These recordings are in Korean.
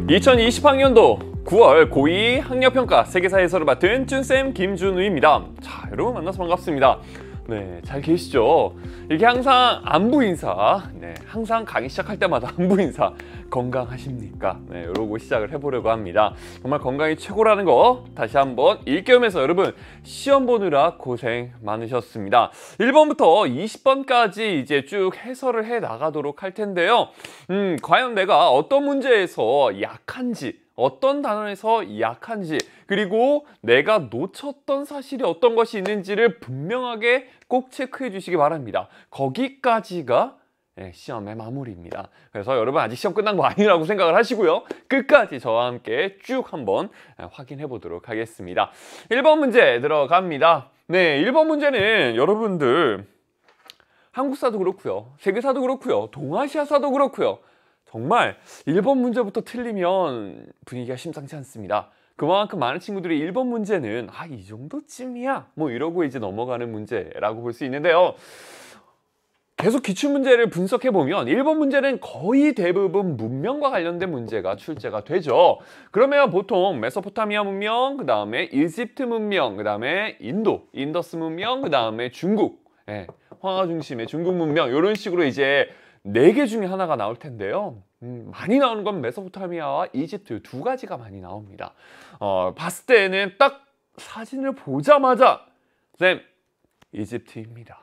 2020학년도 9월 고2 학력평가 세계사 해설을 맡은 쭌쌤 김준우입니다. 자, 여러분 만나서 반갑습니다. 네, 잘 계시죠? 이게 항상 안부 인사, 항상 강의 시작할 때마다 안부 인사, 건강하십니까? 네, 이러고 시작을 해보려고 합니다. 정말 건강이 최고라는 거 다시 한번 일깨우면서 여러분 시험 보느라 고생 많으셨습니다. 1번부터 20번까지 이제 쭉 해설을 해 나가도록 할 텐데요. 과연 내가 어떤 문제에서 약한지, 어떤 단어에서 약한지, 그리고 내가 놓쳤던 사실이 어떤 것이 있는지를 분명하게 꼭 체크해 주시기 바랍니다. 거기까지가 시험의 마무리입니다. 그래서 여러분 아직 시험 끝난 거 아니라고 생각을 하시고요. 끝까지 저와 함께 쭉 한번 확인해 보도록 하겠습니다. 1번 문제 들어갑니다. 네, 1번 문제는 여러분들 한국사도 그렇고요. 세계사도 그렇고요. 동아시아사도 그렇고요. 정말 1번 문제부터 틀리면 분위기가 심상치 않습니다. 그만큼 많은 친구들이 1번 문제는 이 정도쯤이야 뭐 이러고 이제 넘어가는 문제라고 볼 수 있는데요. 계속 기출문제를 분석해보면 1번 문제는 거의 대부분 문명과 관련된 문제가 출제가 되죠. 그러면 보통 메소포타미아 문명, 그 다음에 이집트 문명, 그 다음에 인도, 인더스 문명, 그 다음에 중국, 황하 중심의 중국 문명, 이런 식으로 이제 4개 중에 하나가 나올 텐데요. 많이 나오는 건 메소포타미아와 이집트 두 가지가 많이 나옵니다. 봤을 때는 딱 사진을 보자마자 쌤, 이집트입니다.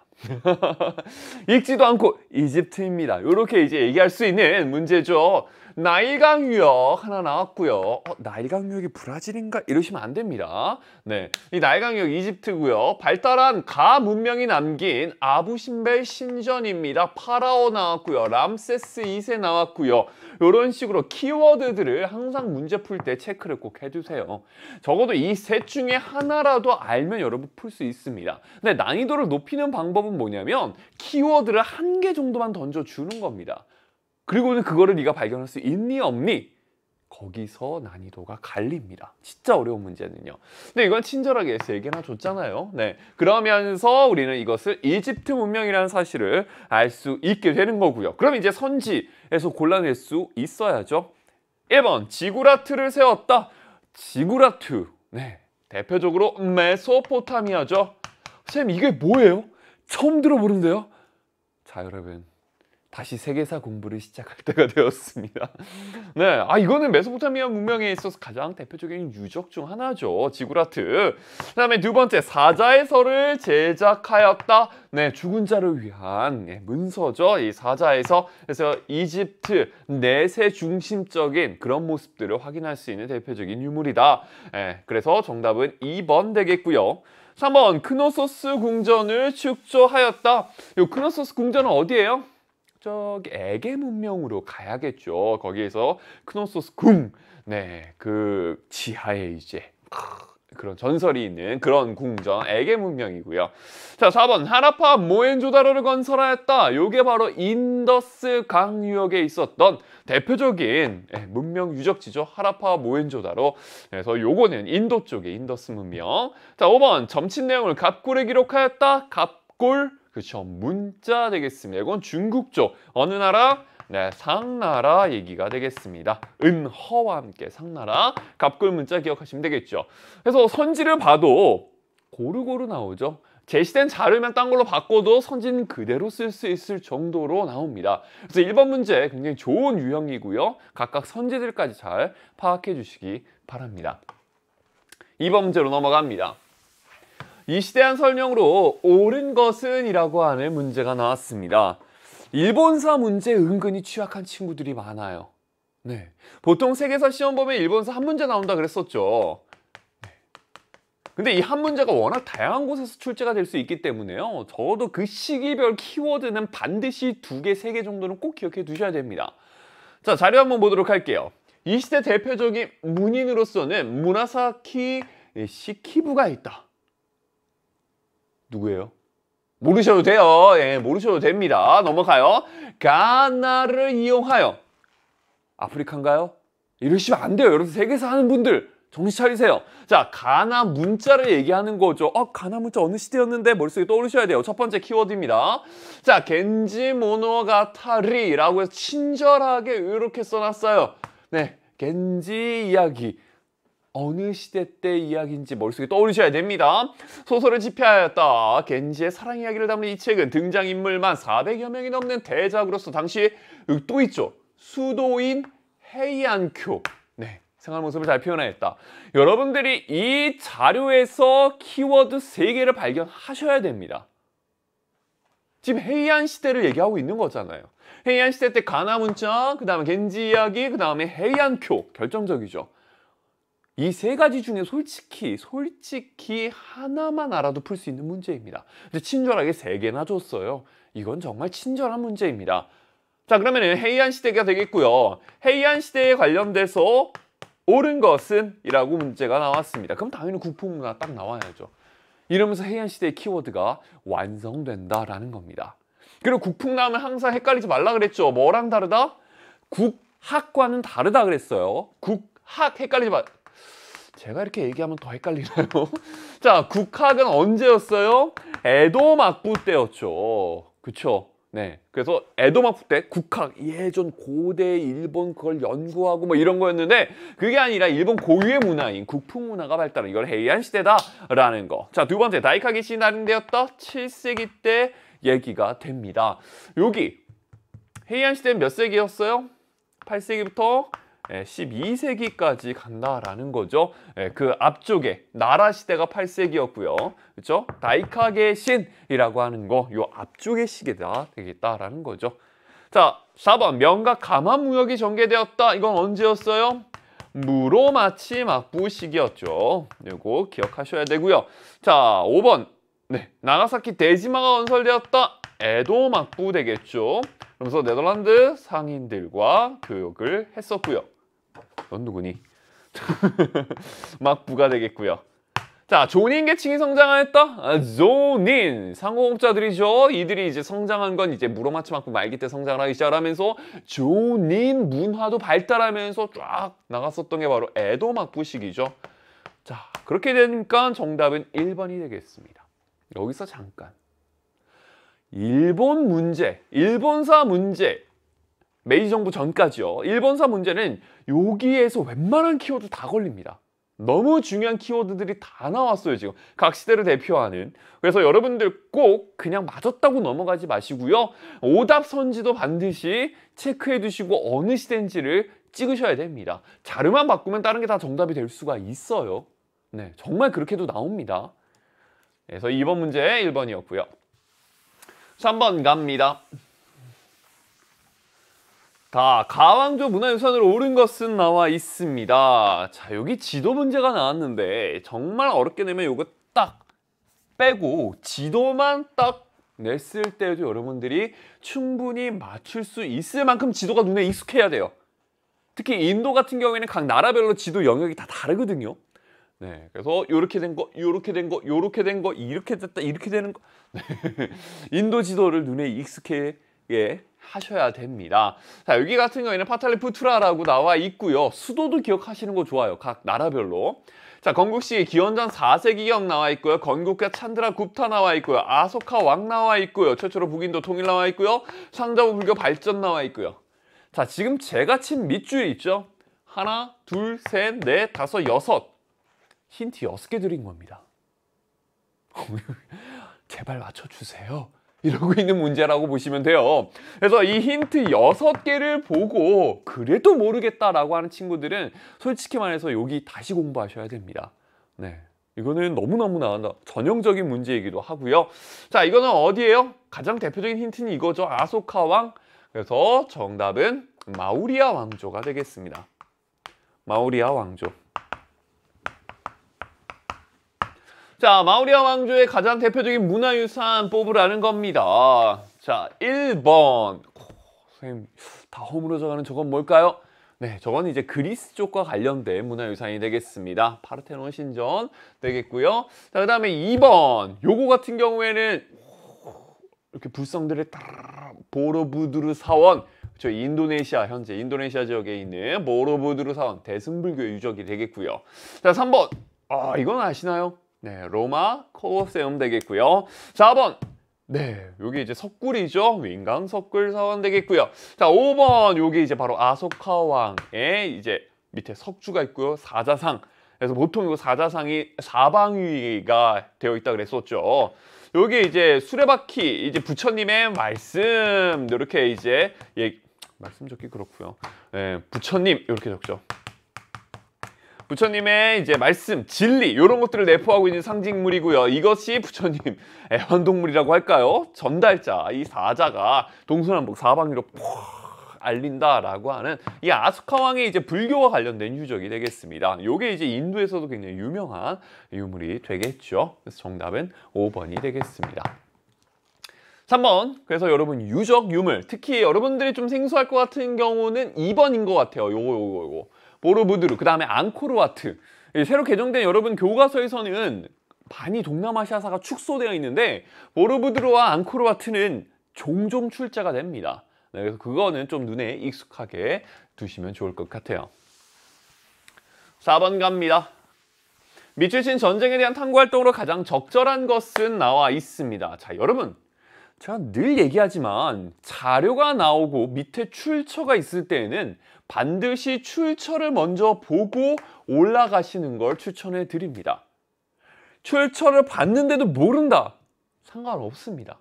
읽지도 않고 이집트입니다. 이렇게 이제 얘기할 수 있는 문제죠. 나일강 유역 하나 나왔고요. 나일강 유역이 브라질인가? 이러시면 안 됩니다. 네, 이 나일강 유역 이집트고요. 발달한 가 문명이 남긴 아부신벨 신전입니다. 파라오 나왔고요. 람세스 2세 나왔고요. 이런 식으로 키워드들을 항상 문제 풀 때 체크를 꼭 해주세요. 적어도 이 셋 중에 하나라도 알면 여러분 풀 수 있습니다. 근데 난이도를 높이는 방법은 뭐냐면 키워드를 1개 정도만 던져주는 겁니다. 그리고는 그거를 네가 발견할 수 있니 없니? 거기서 난이도가 갈립니다. 진짜 어려운 문제는요. 근데 이건 친절하게 3개나 줬잖아요. 네, 그러면서 우리는 이것을 이집트 문명이라는 사실을 알 수 있게 되는 거고요. 그럼 이제 선지에서 골라낼 수 있어야죠. 1번, 지구라트를 세웠다. 지구라트, 대표적으로 메소포타미아죠. 쌤, 이게 뭐예요? 처음 들어보는데요? 자, 여러분, 다시 세계사 공부를 시작할 때가 되었습니다. 네, 이거는 메소포타미아 문명에 있어서 가장 대표적인 유적 중 하나죠. 지구라트. 그 다음에 2번째, 사자의 설을 제작하였다. 네, 죽은 자를 위한 문서죠. 이 사자에서 그래서 이집트 내세 중심적인 그런 모습들을 확인할 수 있는 대표적인 유물이다. 그래서 정답은 2번 되겠고요. 3번, 크노소스 궁전을 축조하였다. 이 크노소스 궁전은 어디예요? 저기 에게 문명으로 가야겠죠. 거기에서 크노소스 궁, 그 지하에 이제 그런 전설이 있는 그런 궁전 에게 문명이고요. 자, 4번, 하라파 모헨조다로를 건설하였다. 요게 바로 인더스 강 유역에 있었던 대표적인 문명 유적지죠. 하라파 모헨조다로. 그래서 요거는 인도 쪽의 인더스 문명. 자, 5번, 점친 내용을 갑골에 기록하였다. 갑골, 그렇죠, 문자 되겠습니다. 이건 중국 쪽 어느 나라? 네, 상나라 얘기가 되겠습니다. 은허와 함께 상나라, 갑골 문자 기억하시면 되겠죠. 그래서 선지를 봐도 고루고루 나오죠. 제시된 자료면 딴 걸로 바꿔도 선지는 그대로 쓸 수 있을 정도로 나옵니다. 그래서 1번 문제 굉장히 좋은 유형이고요. 각각 선지들까지 잘 파악해 주시기 바랍니다. 2번 문제로 넘어갑니다. 이 시대한 설명으로 옳은 것은 이라고 하는 문제가 나왔습니다. 일본사 문제에 은근히 취약한 친구들이 많아요. 네, 보통 세계사 시험 보면 일본사 한 문제 나온다 그랬었죠. 근데 이 한 문제가 워낙 다양한 곳에서 출제가 될 수 있기 때문에요. 적어도 그 시기별 키워드는 반드시 2개, 3개 정도는 꼭 기억해 두셔야 됩니다. 자, 자료 한번 보도록 할게요. 이 시대 대표적인 문인으로서는 무라사키 시키부가 있다. 누구예요? 모르셔도 돼요. 모르셔도 됩니다. 넘어가요. 가나를 이용하여. 아프리카인가요? 이러시면 안 돼요. 여러분, 세계사 하는 분들 정신 차리세요. 자, 가나 문자를 얘기하는 거죠. 가나 문자 어느 시대였는데 머릿속에 떠오르셔야 돼요. 첫 번째 키워드입니다. 자, 겐지 모노가타리라고 해서 친절하게 이렇게 써놨어요. 네, 겐지 이야기. 어느 시대 때 이야기인지 머릿속에 떠올리셔야 됩니다. 소설을 집필하였다. 겐지의 사랑 이야기를 담은 이 책은 등장인물만 400여 명이 넘는 대작으로서 당시 또 있죠. 수도인 헤이안쿄. 네, 생활 모습을 잘 표현하였다. 여러분들이 이 자료에서 키워드 3개를 발견하셔야 됩니다. 지금 헤이안 시대를 얘기하고 있는 거잖아요. 헤이안 시대 때 가나 문자, 그 다음에 겐지 이야기, 그 다음에 헤이안쿄. 결정적이죠. 이 3가지 중에 솔직히 하나만 알아도 풀 수 있는 문제입니다. 근데 친절하게 3개나 줬어요. 이건 정말 친절한 문제입니다. 자, 그러면은 헤이안 시대가 되겠고요. 헤이안 시대에 관련돼서 옳은 것은? 이라고 문제가 나왔습니다. 그럼 당연히 국풍문화 딱 나와야죠. 이러면서 헤이안 시대의 키워드가 완성된다라는 겁니다. 그리고 국풍 나오면 항상 헷갈리지 말라 그랬죠. 뭐랑 다르다? 국학과는 다르다 그랬어요. 국학 헷갈리지 마. 제가 이렇게 얘기하면 더 헷갈리나요? 자, 국학은 언제였어요? 에도 막부 때였죠. 그쵸? 네. 그래서 에도 막부 때 국학, 예전 고대 일본 그걸 연구하고 뭐 이런 거였는데 그게 아니라 일본 고유의 문화인 국풍 문화가 발달한 이걸 헤이안 시대다라는 거. 자, 두 번째, 다이카게시 날인되었다. 7세기 때 얘기가 됩니다. 여기 헤이안 시대는 몇 세기였어요? 8세기부터 12세기까지 간다라는 거죠. 그 앞쪽에 나라 시대가 8세기였고요. 그렇죠? 다이카게 신이라고 하는 거 요 앞쪽의 시기가 되겠다라는 거죠. 자, 4번 명각 가마무역이 전개되었다. 이건 언제였어요? 무로마치 막부 시기였죠. 이거 기억하셔야 되고요. 자, 5번 네, 나가사키 대지마가 건설되었다. 에도 막부 되겠죠. 그러면서 네덜란드 상인들과 교역을 했었고요. 넌 누구니? 막부가 되겠고요. 자, 조닌 계층이 성장하였다. 조닌 상호공자들이죠. 이들이 이제 성장한 건 이제 무로마치 막부 말기 때 성장을 하기 시작하면서 조닌 문화도 발달하면서 쫙 나갔었던 게 바로 에도 막부 시기죠. 자, 그렇게 되니까 정답은 1번이 되겠습니다. 여기서 잠깐. 일본 문제, 일본사 문제, 메이지 정부 전까지요. 일본사 문제는 여기에서 웬만한 키워드 다 걸립니다. 너무 중요한 키워드들이 다 나왔어요, 지금. 각 시대를 대표하는. 그래서 여러분들 꼭 그냥 맞았다고 넘어가지 마시고요. 오답 선지도 반드시 체크해 두시고 어느 시대인지를 찍으셔야 됩니다. 자료만 바꾸면 다른 게 다 정답이 될 수가 있어요. 네, 정말 그렇게도 나옵니다. 그래서 2번 문제 1번이었고요. 3번 갑니다. 다 가왕조 문화유산으로 옳은 것은 나와 있습니다. 자, 여기 지도 문제가 나왔는데 정말 어렵게 내면 이거 딱 빼고 지도만 딱 냈을 때도 여러분들이 충분히 맞출 수 있을 만큼 지도가 눈에 익숙해야 돼요. 특히 인도 같은 경우에는 각 나라별로 지도 영역이 다 다르거든요. 네, 그래서 이렇게 된 거, 이렇게 된 거, 이렇게 된 거, 이렇게 됐다, 이렇게 되는 거. 네. 인도 지도를 눈에 익숙하게 하셔야 됩니다. 자, 여기 같은 경우에는 파탈리푸트라라고 나와 있고요. 수도도 기억하시는 거 좋아요. 각 나라별로. 자, 건국시기 기원전 4세기경 나와 있고요. 건국과 찬드라 굽타 나와 있고요. 아소카 왕 나와 있고요. 최초로 북인도 통일 나와 있고요. 상자부 불교 발전 나와 있고요. 자, 지금 제가 친 밑줄 있죠? 하나, 둘, 셋, 넷, 다섯, 여섯. 힌트 6개 드린 겁니다. 제발 맞춰주세요. 이러고 있는 문제라고 보시면 돼요. 그래서 이 힌트 6개를 보고 그래도 모르겠다라고 하는 친구들은 솔직히 말해서 여기 다시 공부하셔야 됩니다. 네, 이거는 너무너무나 전형적인 문제이기도 하고요. 자, 이거는 어디예요? 가장 대표적인 힌트는 이거죠. 아소카 왕. 그래서 정답은 마우리아 왕조가 되겠습니다. 마우리아 왕조. 자, 마우리아 왕조의 가장 대표적인 문화유산 뽑으라는 겁니다. 자, 1번. 선생님, 다 허물어져가는 저건 뭘까요? 네, 저건 이제 그리스 쪽과 관련된 문화유산이 되겠습니다. 파르테논 신전 되겠고요. 자, 그 다음에 2번. 요거 같은 경우에는 이렇게 불성들의 보로부두르 사원. 저 인도네시아, 현재 인도네시아 지역에 있는 보로부두르 사원, 대승불교 유적이 되겠고요. 자, 3번. 이건 아시나요? 네, 로마 콜로세움 되겠고요. 4번. 네, 여기 이제 석굴이죠. 윙강 석굴 사원 되겠고요. 자, 5번. 여기 이제 바로 아소카 왕의 이제 밑에 석주가 있고요. 사자상. 그래서 보통 이거 사자상이 사방위가 되어 있다 그랬었죠. 여기 이제 수레바퀴 이제 부처님의 말씀 이렇게 이제 말씀 적기 그렇고요. 네, 부처님 이렇게 적죠. 부처님의 이제 말씀, 진리 이런 것들을 내포하고 있는 상징물이고요. 이것이 부처님 애완동물이라고 할까요? 전달자, 이 사자가 동서남북 사방위로 알린다라고 하는 이 아스카 왕의 이제 불교와 관련된 유적이 되겠습니다. 이게 이제 인도에서도 굉장히 유명한 유물이 되겠죠. 그래서 정답은 5번이 되겠습니다. 3번. 그래서 여러분 유적 유물, 특히 여러분들이 좀 생소할 것 같은 경우는 2번인 것 같아요. 요거. 보로부두르, 그 다음에 앙코르와트. 새로 개정된 여러분 교과서에서는 많이 동남아시아사가 축소되어 있는데 보로부두르와 앙코르와트는 종종 출제가 됩니다. 네, 그래서 그거는 좀 눈에 익숙하게 두시면 좋을 것 같아요. 4번 갑니다. 미추신 전쟁에 대한 탐구활동으로 가장 적절한 것은 나와 있습니다. 자, 여러분. 제가 늘 얘기하지만 자료가 나오고 밑에 출처가 있을 때에는 반드시 출처를 먼저 보고 올라가시는 걸 추천해 드립니다. 출처를 봤는데도 모른다. 상관없습니다.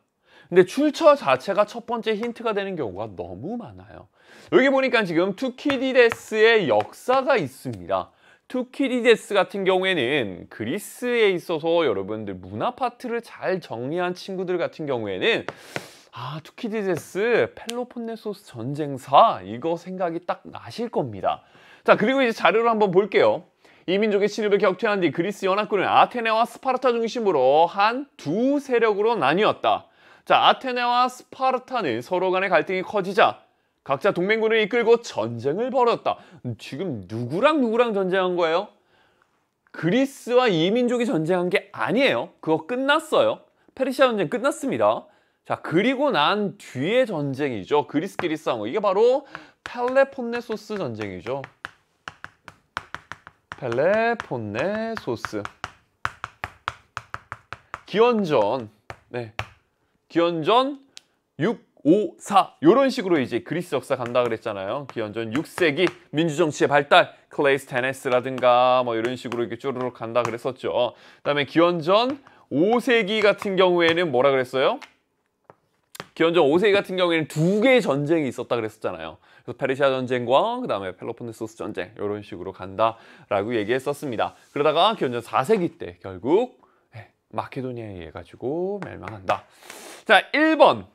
근데 출처 자체가 첫 번째 힌트가 되는 경우가 너무 많아요. 여기 보니까 지금 투키디데스의 역사가 있습니다. 투키디데스 같은 경우에는 그리스에 있어서 여러분들 문화 파트를 잘 정리한 친구들 같은 경우에는 투키디데스 펠로폰네소스 전쟁사 이거 생각이 딱 나실 겁니다. 자, 그리고 이제 자료를 한번 볼게요. 이 민족의 침입을 격퇴한 뒤 그리스 연합군은 아테네와 스파르타 중심으로 한 두 세력으로 나뉘었다. 자, 아테네와 스파르타는 서로 간의 갈등이 커지자 각자 동맹군을 이끌고 전쟁을 벌였다. 지금 누구랑 전쟁한 거예요? 그리스와 이 민족이 전쟁한 게 아니에요. 그거 끝났어요. 페르시아 전쟁 끝났습니다. 자, 그리고 난 뒤에 전쟁이죠. 그리스끼리 싸운 거. 이게 바로 펠레폰네소스 전쟁이죠. 펠레폰네소스. 기원전. 네. 기원전 654 이런 식으로 이제 그리스 역사 간다 그랬잖아요. 기원전 6세기 민주정치의 발달, 클레이스테네스라든가 뭐 이런 식으로 이렇게 쪼르륵 간다 그랬었죠. 그다음에 기원전 5세기 같은 경우에는 뭐라 그랬어요? 기원전 5세기 같은 경우에는 두 개의 전쟁이 있었다 그랬었잖아요. 그래서 페르시아 전쟁과 그다음에 펠로폰네소스 전쟁 이런 식으로 간다라고 얘기했었습니다. 그러다가 기원전 4세기 때 결국 마케도니아에 의해 가지고 멸망한다. 자, 1번.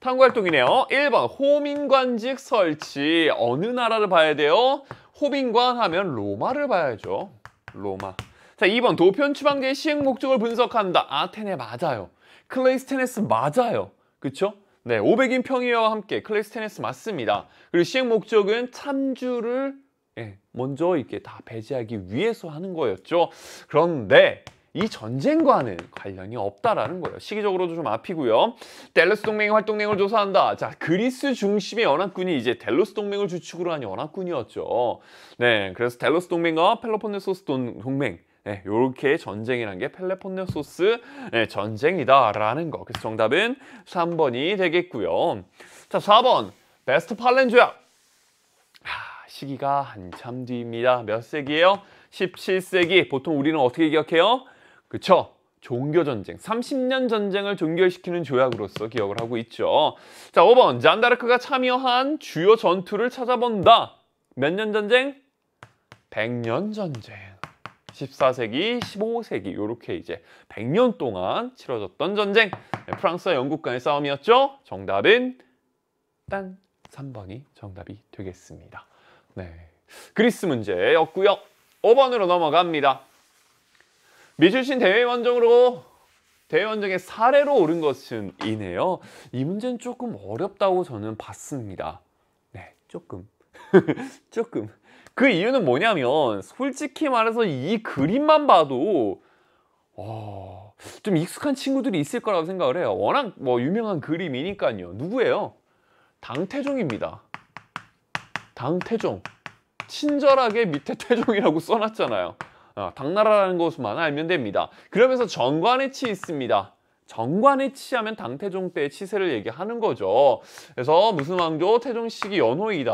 탐구활동이네요. 1번. 호민관직 설치. 어느 나라를 봐야 돼요? 호민관 하면 로마를 봐야죠. 로마. 자, 2번. 도편 추방제의 시행 목적을 분석한다. 아테네 맞아요. 클레이스테네스 맞아요. 그쵸? 네, 500인 평의회와 함께 클레이스테네스 맞습니다. 그리고 시행 목적은 참주를 먼저 이렇게 다 배제하기 위해서 하는 거였죠. 그런데 이 전쟁과는 관련이 없다라는 거예요. 시기적으로도 좀 앞이고요. 델로스 동맹의 활동량을 조사한다. 자, 그리스 중심의 연합군이 이제 델로스 동맹을 주축으로 한 연합군이었죠. 네, 그래서 델로스 동맹과 펠로폰네소스 동맹 이렇게 전쟁이란 게 펠로폰네소스 전쟁이다라는 거. 그래서 정답은 3번이 되겠고요. 자, 4번 베스트팔렌 조약. 시기가 한참 뒤입니다. 몇 세기예요? 17세기. 보통 우리는 어떻게 기억해요? 그쵸? 종교전쟁, 30년 전쟁을 종결시키는 조약으로서 기억을 하고 있죠. 자, 5번. 잔다르크가 참여한 주요 전투를 찾아본다. 몇 년 전쟁? 100년 전쟁. 14세기, 15세기 이렇게 이제 100년 동안 치러졌던 전쟁. 프랑스와 영국 간의 싸움이었죠. 정답은 딴 3번이 정답이 되겠습니다. 네, 그리스 문제였고요. 5번으로 넘어갑니다. 미술신 대외원정의 사례로 옳은 것은 이네요. 이 문제는 조금 어렵다고 저는 봤습니다. 네, 조금. 조금. 그 이유는 뭐냐면 솔직히 말해서 이 그림만 봐도 좀 익숙한 친구들이 있을 거라고 생각을 해요. 워낙 뭐 유명한 그림이니까요. 누구예요? 당태종입니다. 당태종. 친절하게 밑에 태종이라고 써놨잖아요. 당나라라는 것만 알면 됩니다. 그러면서 정관의 치 있습니다. 정관의 치하면 당태종 때의 치세를 얘기하는 거죠. 그래서 무슨 왕조 태종 시기 연호이다.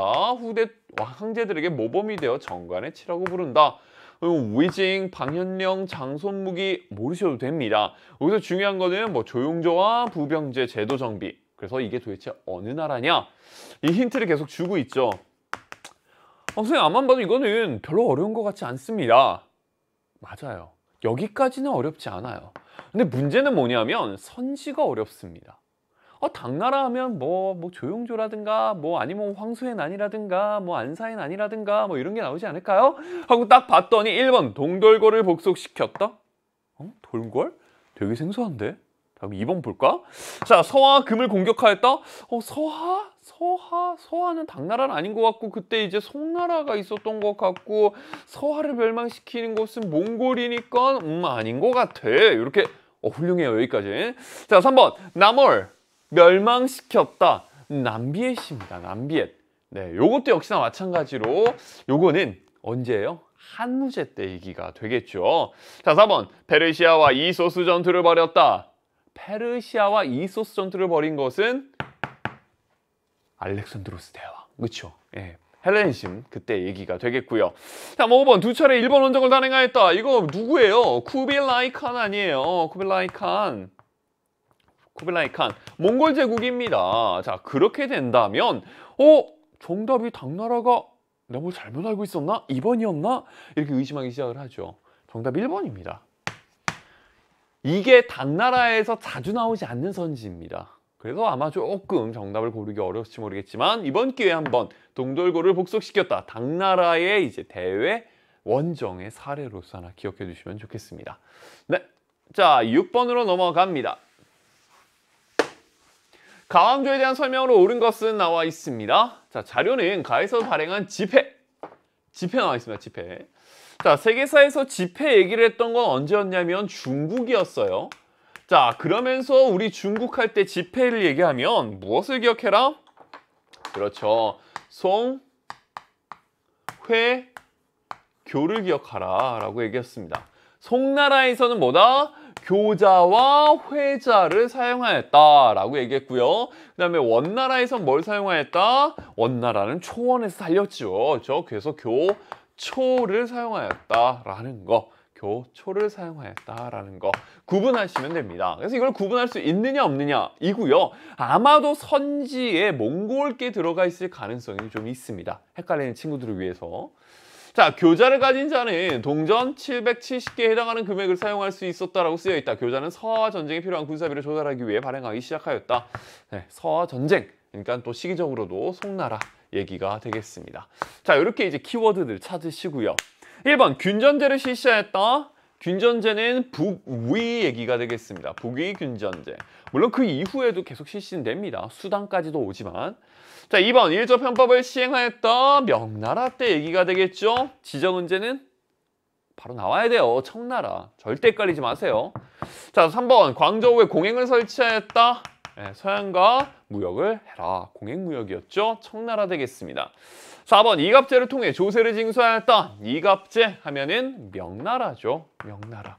황제들에게 모범이 되어 정관의 치라고 부른다. 위징, 방현령, 장손무기 모르셔도 됩니다. 여기서 중요한 거는 뭐 조용조와 부병제, 제도 정비. 그래서 이게 도대체 어느 나라냐? 이 힌트를 계속 주고 있죠. 선생님 앞만 봐도 이거는 별로 어려운 것 같지 않습니다. 맞아요. 여기까지는 어렵지 않아요. 근데 문제는 뭐냐면 선지가 어렵습니다. 당나라 하면 뭐 조용조라든가 뭐 아니면 황소의 난이라든가 뭐 안사의 난이라든가 뭐 이런 게 나오지 않을까요? 하고 딱 봤더니 1번 동돌고를 복속시켰다? 돌궐? 되게 생소한데? 다음 2번 볼까? 자, 서와 금을 공격하였다? 서하는 당나라는 아닌 것 같고 그때 이제 송나라가 있었던 것 같고 서하를 멸망시키는 곳은 몽골이니까 아닌 것 같아. 이렇게 훌륭해요. 여기까지. 자, 3번 남월 멸망시켰다. 남비엣입니다. 남비엣. 네, 요것도 역시나 마찬가지로 요거는 언제예요? 한무제 때 얘기가 되겠죠. 자, 4번 페르시아와 이소스 전투를 벌였다. 페르시아와 이소스 전투를 벌인 것은 알렉산드로스 대왕. 그렇죠? 예. 헬레니즘 그때 얘기가 되겠고요. 자, 5번 두 차례 일본 원정을 단행하였다. 이거 누구예요? 쿠빌라이 칸 아니에요. 쿠빌라이 칸. 몽골 제국입니다. 자, 그렇게 된다면 정답이 당나라가 내가 뭘 잘못 알고 있었나? 2번이었나? 이렇게 의심하기 시작을 하죠. 정답 1번입니다. 이게 당나라에서 자주 나오지 않는 선지입니다. 그래서 아마 조금 정답을 고르기 어려울지 모르겠지만 이번 기회에 한번 동돌고를 복속시켰다. 당나라의 이제 대외 원정의 사례로서 하나 기억해 주시면 좋겠습니다. 네, 자 6번으로 넘어갑니다. 가왕조에 대한 설명으로 옳은 것은 나와 있습니다. 자, 자료는 가에서 발행한 집회 나와 있습니다. 집회. 자, 세계사에서 집회 얘기를 했던 건 언제였냐면 중국이었어요. 자, 그러면서 우리 중국 할 때 집회를 얘기하면 무엇을 기억해라? 그렇죠. 송, 회, 교를 기억하라 라고 얘기했습니다. 송나라에서는 뭐다? 교자와 회자를 사용하였다라고 얘기했고요. 그 다음에 원나라에선 뭘 사용하였다? 원나라는 초원에서 살렸죠. 그래서 교초를 사용하였다라는 거. 교초를 사용하였다라는 거 구분하시면 됩니다. 그래서 이걸 구분할 수 있느냐 없느냐 이고요. 아마도 선지에 몽골계 들어가 있을 가능성이 좀 있습니다. 헷갈리는 친구들을 위해서. 자, 교자를 가진 자는 동전 770개에 해당하는 금액을 사용할 수 있었다라고 쓰여 있다. 교자는 서하 전쟁에 필요한 군사비를 조달하기 위해 발행하기 시작하였다. 네, 서하 전쟁. 그러니까 또 시기적으로도 송나라 얘기가 되겠습니다. 자, 이렇게 이제 키워드들 찾으시고요. 1번 균전제를 실시하였다. 균전제는 북위 얘기가 되겠습니다. 북위 균전제. 물론 그 이후에도 계속 실시는 됩니다. 수단까지도 오지만. 자, 2번 일조편법을 시행하였다. 명나라 때 얘기가 되겠죠. 지정은제는 바로 나와야 돼요. 청나라. 절대 헷갈리지 마세요. 자, 3번 광저우에 공행을 설치하였다. 네, 서양과 무역을 해라. 공행무역이었죠. 청나라 되겠습니다. 4번 이갑제를 통해 조세를 징수하였다. 이갑제 하면은 명나라죠. 명나라.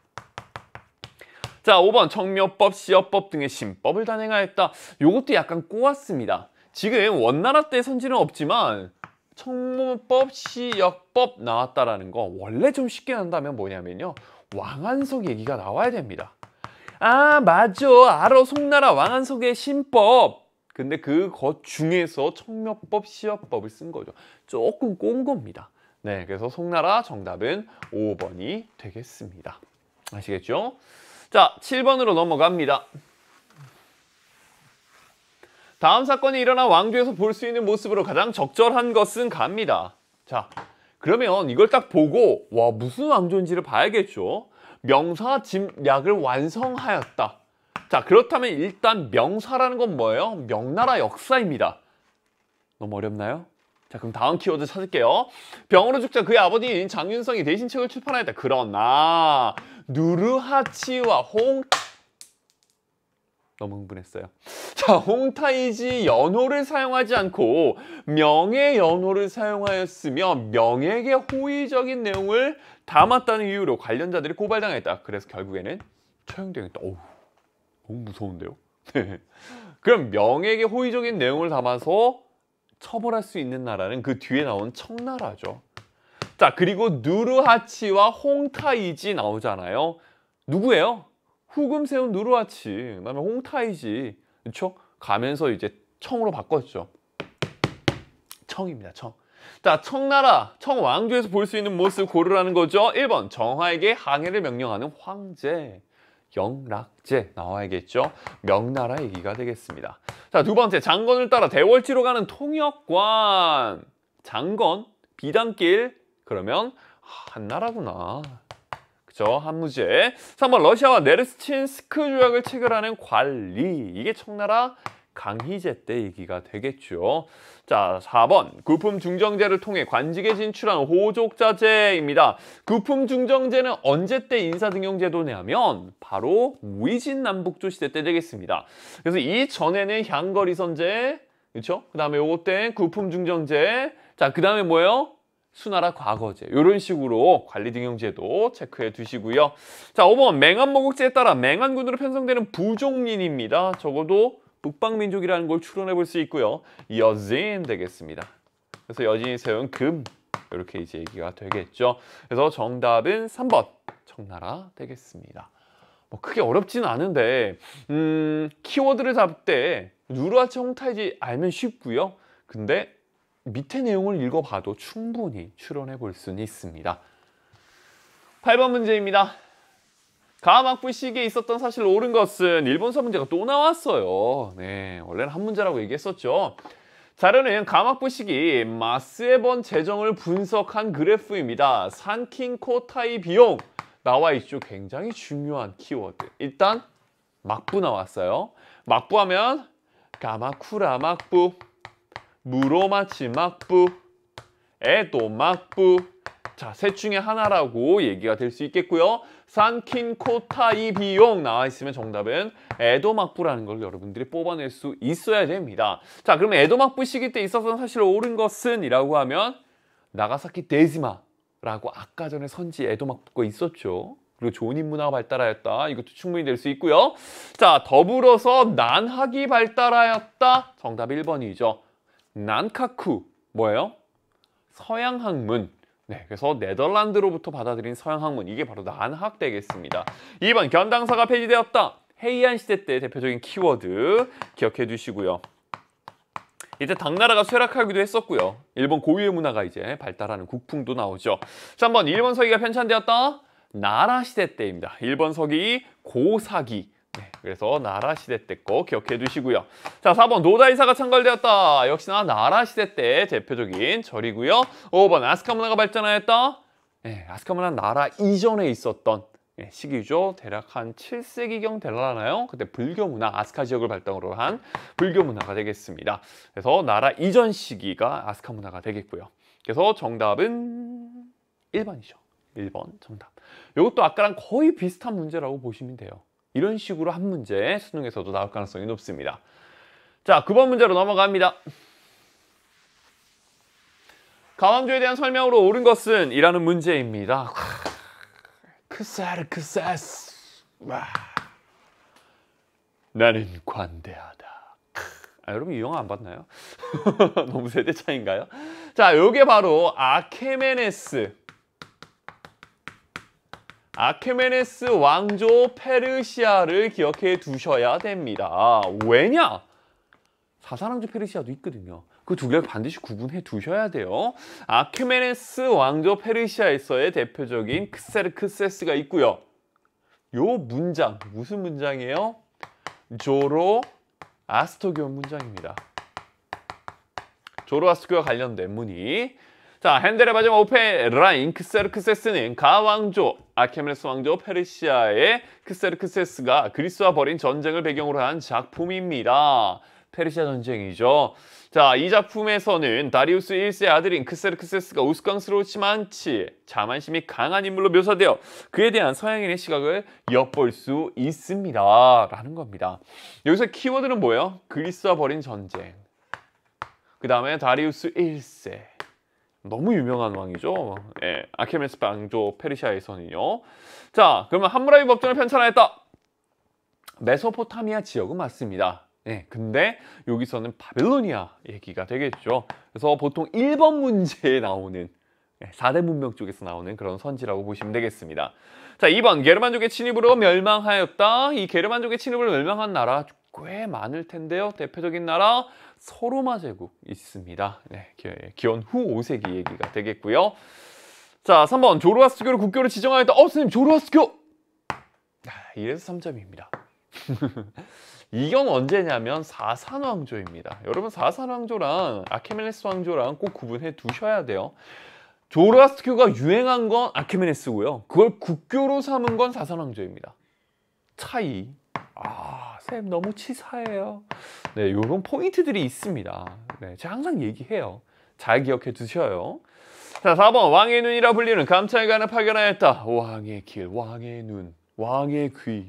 자, 5번 청묘법, 시어법 등의 신법을 단행하였다. 요것도 약간 꼬았습니다. 지금 원나라 때 선지는 없지만 청묘법, 시역법 나왔다라는 거 원래 좀 쉽게 난다면 뭐냐면요. 왕안석 얘기가 나와야 됩니다. 아, 맞아. 알아. 송나라 왕안석의 신법. 근데 그것 중에서 청묘법, 시어법을 쓴 거죠. 조금 꼰 겁니다. 네, 그래서 송나라 정답은 5번이 되겠습니다. 아시겠죠? 자, 7번으로 넘어갑니다. 다음 사건이 일어난 왕조에서 볼 수 있는 모습으로 가장 적절한 것은 갑니다. 자, 그러면 이걸 딱 보고 와, 무슨 왕조인지를 봐야겠죠. 명사 집약을 완성하였다. 자, 그렇다면 일단 명사라는 건 뭐예요? 명나라 역사입니다. 너무 어렵나요? 자, 그럼 다음 키워드 찾을게요. 병으로 죽자 그의 아버지인 장윤성이 대신책을 출판하였다. 그러나 누르하치와 너무 흥분했어요. 자, 홍타이지 연호를 사용하지 않고 명예연호를 사용하였으며 명예에게 호의적인 내용을 담았다는 이유로 관련자들이 고발당했다. 그래서 결국에는 처형당했다. 어우, 너무 무서운데요? 네. 그럼 명예에게 호의적인 내용을 담아서 처벌할 수 있는 나라는 그 뒤에 나온 청나라죠. 자, 그리고 누르하치와 홍타이지 나오잖아요. 누구예요? 후금 세운 누르하치, 그다음에 홍타이지, 그렇죠? 가면서 이제 청으로 바꿨죠. 청입니다, 청. 자, 청나라, 청왕조에서 볼 수 있는 모습 고르라는 거죠. 1번, 정화에게 항해를 명령하는 황제, 영락제 나와야겠죠. 명나라 얘기가 되겠습니다. 자, 두 번째, 장건을 따라 대월지로 가는 통역관. 장건, 비단길, 그러면 한나라구나. 그죠? 한무제. 3번, 러시아와 네르스친스크 조약을 체결하는 관리. 이게 청나라 강희제 때 얘기가 되겠죠. 자, 4번, 구품 중정제를 통해 관직에 진출한 호족자제입니다. 구품 중정제는 언제 때 인사등용제도냐면 바로 위진남북조 시대 때 되겠습니다. 그래서 이 전에는 향거리선제, 그렇죠? 그 다음에 요거 때 구품 중정제, 자, 그 다음에 뭐예요? 수나라 과거제, 이런 식으로 관리등용제도 체크해 두시고요. 자, 5번, 맹한모국제에 따라 맹한군으로 편성되는 부족민입니다. 적어도 북방민족이라는 걸 추론해 볼 수 있고요. 여진 되겠습니다. 그래서 여진이 세운 금, 이렇게 이제 얘기가 되겠죠. 그래서 정답은 3번 청나라 되겠습니다. 뭐 크게 어렵지는 않은데 키워드를 잡을 때 누르하치 홍타이지 알면 쉽고요. 근데 밑에 내용을 읽어봐도 충분히 추론해 볼 수는 있습니다. 8번 문제입니다. 가막부 시기에 있었던 사실 옳은 것은 일본서 문제가 또 나왔어요. 네, 원래는 한 문제라고 얘기했었죠. 자료는 가막부 시기 마스에번 재정을 분석한 그래프입니다. 산킹코타이 비용 나와 있죠. 굉장히 중요한 키워드. 일단 막부 나왔어요. 막부 하면 가마쿠라 막부, 무로마치 막부, 에도 막부. 자, 셋 중에 하나라고 얘기가 될 수 있겠고요. 산킨코타이 비용 나와 있으면 정답은 에도 막부라는 걸 여러분들이 뽑아낼 수 있어야 됩니다. 자, 그러면 에도 막부 시기 때 있었던 사실 옳은 것은 이라고 하면 나가사키 데지마라고 아까 전에 선지 에도 막부가 있었죠. 그리고 조닌 문화가 발달하였다. 이것도 충분히 될 수 있고요. 자, 더불어서 난학이 발달하였다. 정답 1번이죠. 난카쿠 뭐예요? 서양 학문. 네, 그래서 네덜란드로부터 받아들인 서양 학문, 이게 바로 난학 되겠습니다. 2번, 견당사가 폐지되었다. 헤이안 시대 때 대표적인 키워드 기억해 두시고요. 이때 당나라가 쇠락하기도 했었고요. 일본 고유의 문화가 이제 발달하는 국풍도 나오죠. 3번, 일본 서기가 편찬되었다. 나라 시대 때입니다. 일본 서기 고사기. 네, 그래서 나라 시대 때 거 기억해 두시고요. 자, 4번, 노다이사가 창궐되었다. 역시나 나라 시대 때 대표적인 절이고요. 5번, 아스카 문화가 발전하였다. 네, 아스카 문화는 나라 이전에 있었던 시기죠. 대략 한 7세기경 되려나요? 그때 불교 문화, 아스카 지역을 발달으로 한 불교 문화가 되겠습니다. 그래서 나라 이전 시기가 아스카 문화가 되겠고요. 그래서 정답은 1번이죠. 1번 정답. 이것도 아까랑 거의 비슷한 문제라고 보시면 돼요. 이런 식으로 한 문제 수능에서도 나올 가능성이 높습니다. 자, 9번 문제로 넘어갑니다. 가왕조에 대한 설명으로 옳은 것은 이라는 문제입니다. 크사르크사스. 나는 관대하다. 여러분 이 영화 안 봤나요? 너무 세대 차인가요? 자, 요게 바로 아케메네스 왕조 페르시아를 기억해 두셔야 됩니다. 왜냐? 사사왕조 페르시아도 있거든요. 그 두 개를 반드시 구분해 두셔야 돼요. 아케메네스 왕조 페르시아에서의 대표적인 크세르크세스가 있고요. 요 문장, 무슨 문장이에요? 조로아스터교 문장입니다. 조로아스터교와 관련된 문이. 자, 핸델의 마지막 오페라인 크세르크세스는 가왕조, 아케메네스 왕조 페르시아의 크세르크세스가 그리스와 벌인 전쟁을 배경으로 한 작품입니다. 페르시아 전쟁이죠. 자, 이 작품에서는 다리우스 1세의 아들인 크세르크세스가 우스꽝스러웠지만 자만심이 강한 인물로 묘사되어 그에 대한 서양인의 시각을 엿볼 수 있습니다. 라는 겁니다. 여기서 키워드는 뭐예요? 그리스와 벌인 전쟁. 그 다음에 다리우스 1세. 너무 유명한 왕이죠. 예, 아케메네스 왕조 페르시아에서는요. 자, 그러면 함무라비 법전을 편찬하였다. 메소포타미아 지역은 맞습니다. 네, 근데 여기서는 바빌로니아 얘기가 되겠죠. 그래서 보통 1번 문제에 나오는 4대 문명 쪽에서 나오는 그런 선지라고 보시면 되겠습니다. 자, 2번 게르만족의 침입으로 멸망하였다. 이 게르만족의 침입으로 멸망한 나라 꽤 많을 텐데요. 대표적인 나라 서로마 제국 있습니다. 네, 기원 후 5세기 얘기가 되겠고요. 자, 3번 조로아스트교를 국교로 지정하였다. 선생님 조로아스트교! 이래서 3점입니다. 이건 언제냐면 사산왕조입니다. 여러분 사산왕조랑 아케메네스 왕조랑 꼭 구분해 두셔야 돼요. 조로아스트교가 유행한 건 아케메네스고요. 그걸 국교로 삼은 건 사산왕조입니다. 차이. 쌤 너무 치사해요. 네, 이런 포인트들이 있습니다. 네, 제가 항상 얘기해요. 잘 기억해 두셔요. 자, 4번 왕의 눈이라 불리는 감찰관을 파견하였다. 왕의 길, 왕의 눈, 왕의 귀.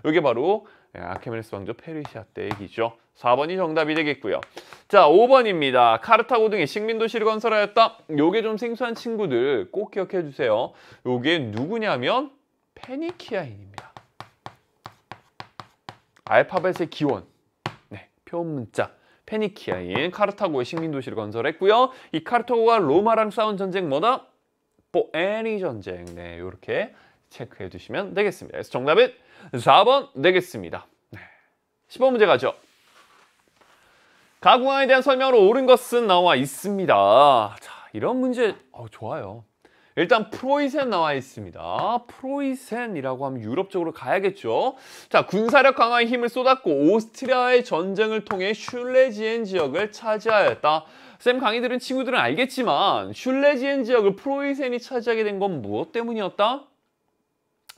이게 바로 아케메네스 왕조 페르시아 때 얘기죠. 4번이 정답이 되겠고요. 자, 5번입니다. 카르타고 등의 식민도시를 건설하였다. 요게 좀 생소한 친구들 꼭 기억해 주세요. 요게 누구냐면 페니키아인입니다. 알파벳의 기원, 네, 표문자 페니키아인 카르타고의 식민도시를 건설했고요. 이 카르타고가 로마랑 싸운 전쟁 뭐다? 포에니 전쟁. 네, 이렇게 체크해 두시면 되겠습니다. 그래서 정답은 4번 되겠습니다. 네. 10번 문제 가죠. 각 왕에 대한 설명으로 옳은 것은 나와 있습니다. 자, 이런 문제 좋아요. 일단 프로이센 나와 있습니다. 프로이센이라고 하면 유럽 쪽으로 가야겠죠. 자, 군사력 강화에 힘을 쏟았고 오스트리아의 전쟁을 통해 슐레지엔 지역을 차지하였다. 쌤 강의 들은 친구들은 알겠지만 슐레지엔 지역을 프로이센이 차지하게 된 건 무엇 때문이었다?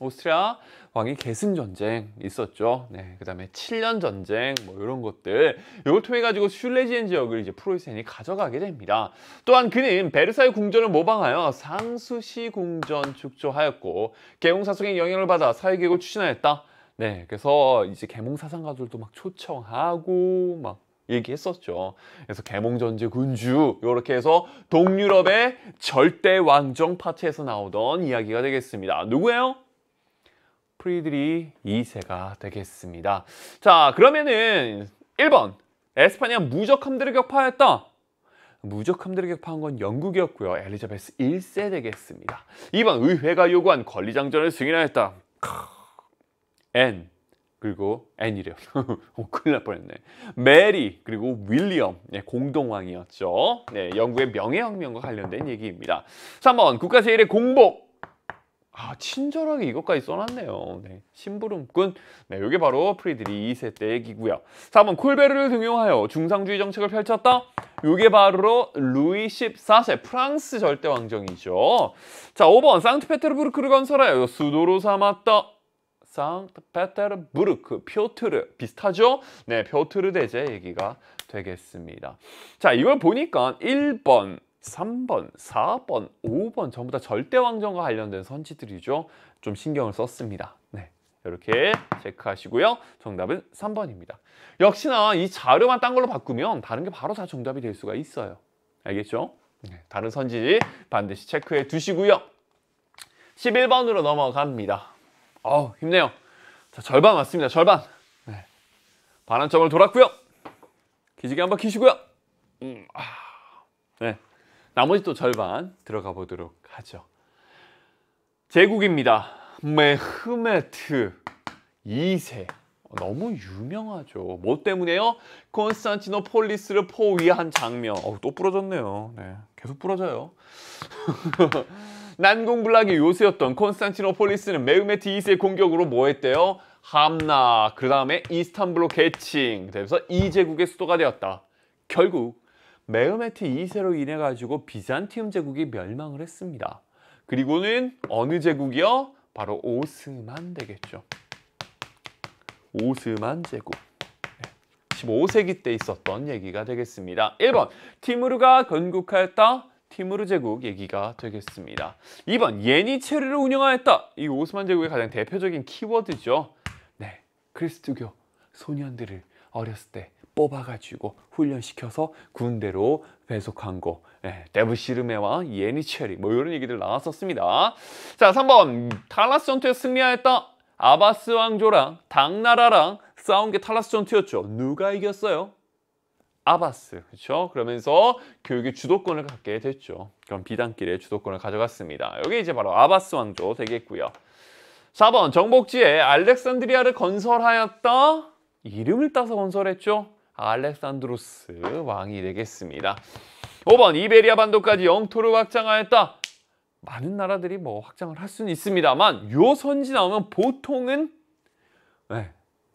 오스트리아 왕위 계승 전쟁 있었죠. 네, 그다음에 7년 전쟁 뭐 이런 것들 이걸 통해 가지고 슐레지엔 지역을 이제 프로이센이 가져가게 됩니다. 또한 그는 베르사유 궁전을 모방하여 상수시 궁전 축조하였고 계몽사성의 영향을 받아 사회계획을 추진하였다. 네, 그래서 이제 계몽사상가들도 막 초청하고 막 얘기했었죠. 그래서 계몽전제 군주 이렇게 해서 동유럽의 절대 왕정 파트에서 나오던 이야기가 되겠습니다. 누구예요? 프리드리 2세가 되겠습니다. 자, 그러면은 1번 에스파냐 무적 함대를 격파했다. 무적 함대를 격파한 건 영국이었고요. 엘리자베스 1세 되겠습니다. 2번 의회가 요구한 권리장전을 승인하였다. 앤 그리고 앤이래요. 큰일 날 뻔했네. 메리 그리고 윌리엄 공동왕이었죠. 네, 영국의 명예혁명과 관련된 얘기입니다. 3번 국가 제일의 공복. 친절하게 이것까지 써놨네요. 네, 심부름꾼. 네, 이게 바로 프리드리 2세 때 얘기고요. 4번 콜베르를 등용하여 중상주의 정책을 펼쳤다. 이게 바로 루이 14세 프랑스 절대 왕정이죠. 자, 5번 상트페테르부르크를 건설하여 수도로 삼았다. 상트페테르부르크, 표트르 비슷하죠? 네, 표트르 대제 얘기가 되겠습니다. 자, 이걸 보니까 1번 3번, 4번, 5번 전부 다 절대 왕정과 관련된 선지들이죠. 좀 신경을 썼습니다. 네, 이렇게 체크하시고요. 정답은 3번입니다. 역시나 이 자료만 딴 걸로 바꾸면 다른 게 바로 다 정답이 될 수가 있어요. 알겠죠? 네, 다른 선지 반드시 체크해 두시고요. 11번으로 넘어갑니다. 힘내요. 자, 절반 왔습니다. 절반. 네, 반환점을 돌았고요. 기지개 한번 키시고요. 네. 나머지 또 절반 들어가 보도록 하죠. 제국입니다. 메흐메트 2세. 너무 유명하죠. 뭐 때문에요? 콘스탄티노폴리스를 포위한 장면. 또 부러졌네요. 네, 계속 부러져요. 난공불락의 요새였던 콘스탄티노폴리스는 메흐메트 2세의 공격으로 뭐 했대요? 함나, 그 다음에 이스탄불로 개칭. 그래서 이제국의 수도가 되었다. 결국 메흐메트 2세로 인해 가지고 비잔티움 제국이 멸망을 했습니다. 그리고는 어느 제국이요? 바로 오스만 되겠죠. 오스만 제국. 15세기 때 있었던 얘기가 되겠습니다. 1번 티무르가 건국하였다. 티무르 제국 얘기가 되겠습니다. 2번 예니체르를 운영하였다. 이 오스만 제국의 가장 대표적인 키워드죠. 네, 그리스도교 소년들을 어렸을 때 뽑아가지고 훈련시켜서 군대로 배속한 거. 데브시르메와 예니체리 뭐 이런 얘기들 나왔었습니다. 자, 3번 탈라스 전투에 승리하였다. 아바스 왕조랑 당나라랑 싸운 게 탈라스 전투였죠. 누가 이겼어요? 아바스. 그렇죠? 그러면서 교육의 주도권을 갖게 됐죠. 그럼 비단길의 주도권을 가져갔습니다. 여기 이제 바로 아바스 왕조 되겠고요. 4번 정복지에 알렉산드리아를 건설하였다. 이름을 따서 건설했죠. 알렉산드로스 왕이 되겠습니다. 5번 이베리아 반도까지 영토를 확장하였다. 많은 나라들이 뭐 확장을 할 수는 있습니다만 요 선지 나오면 보통은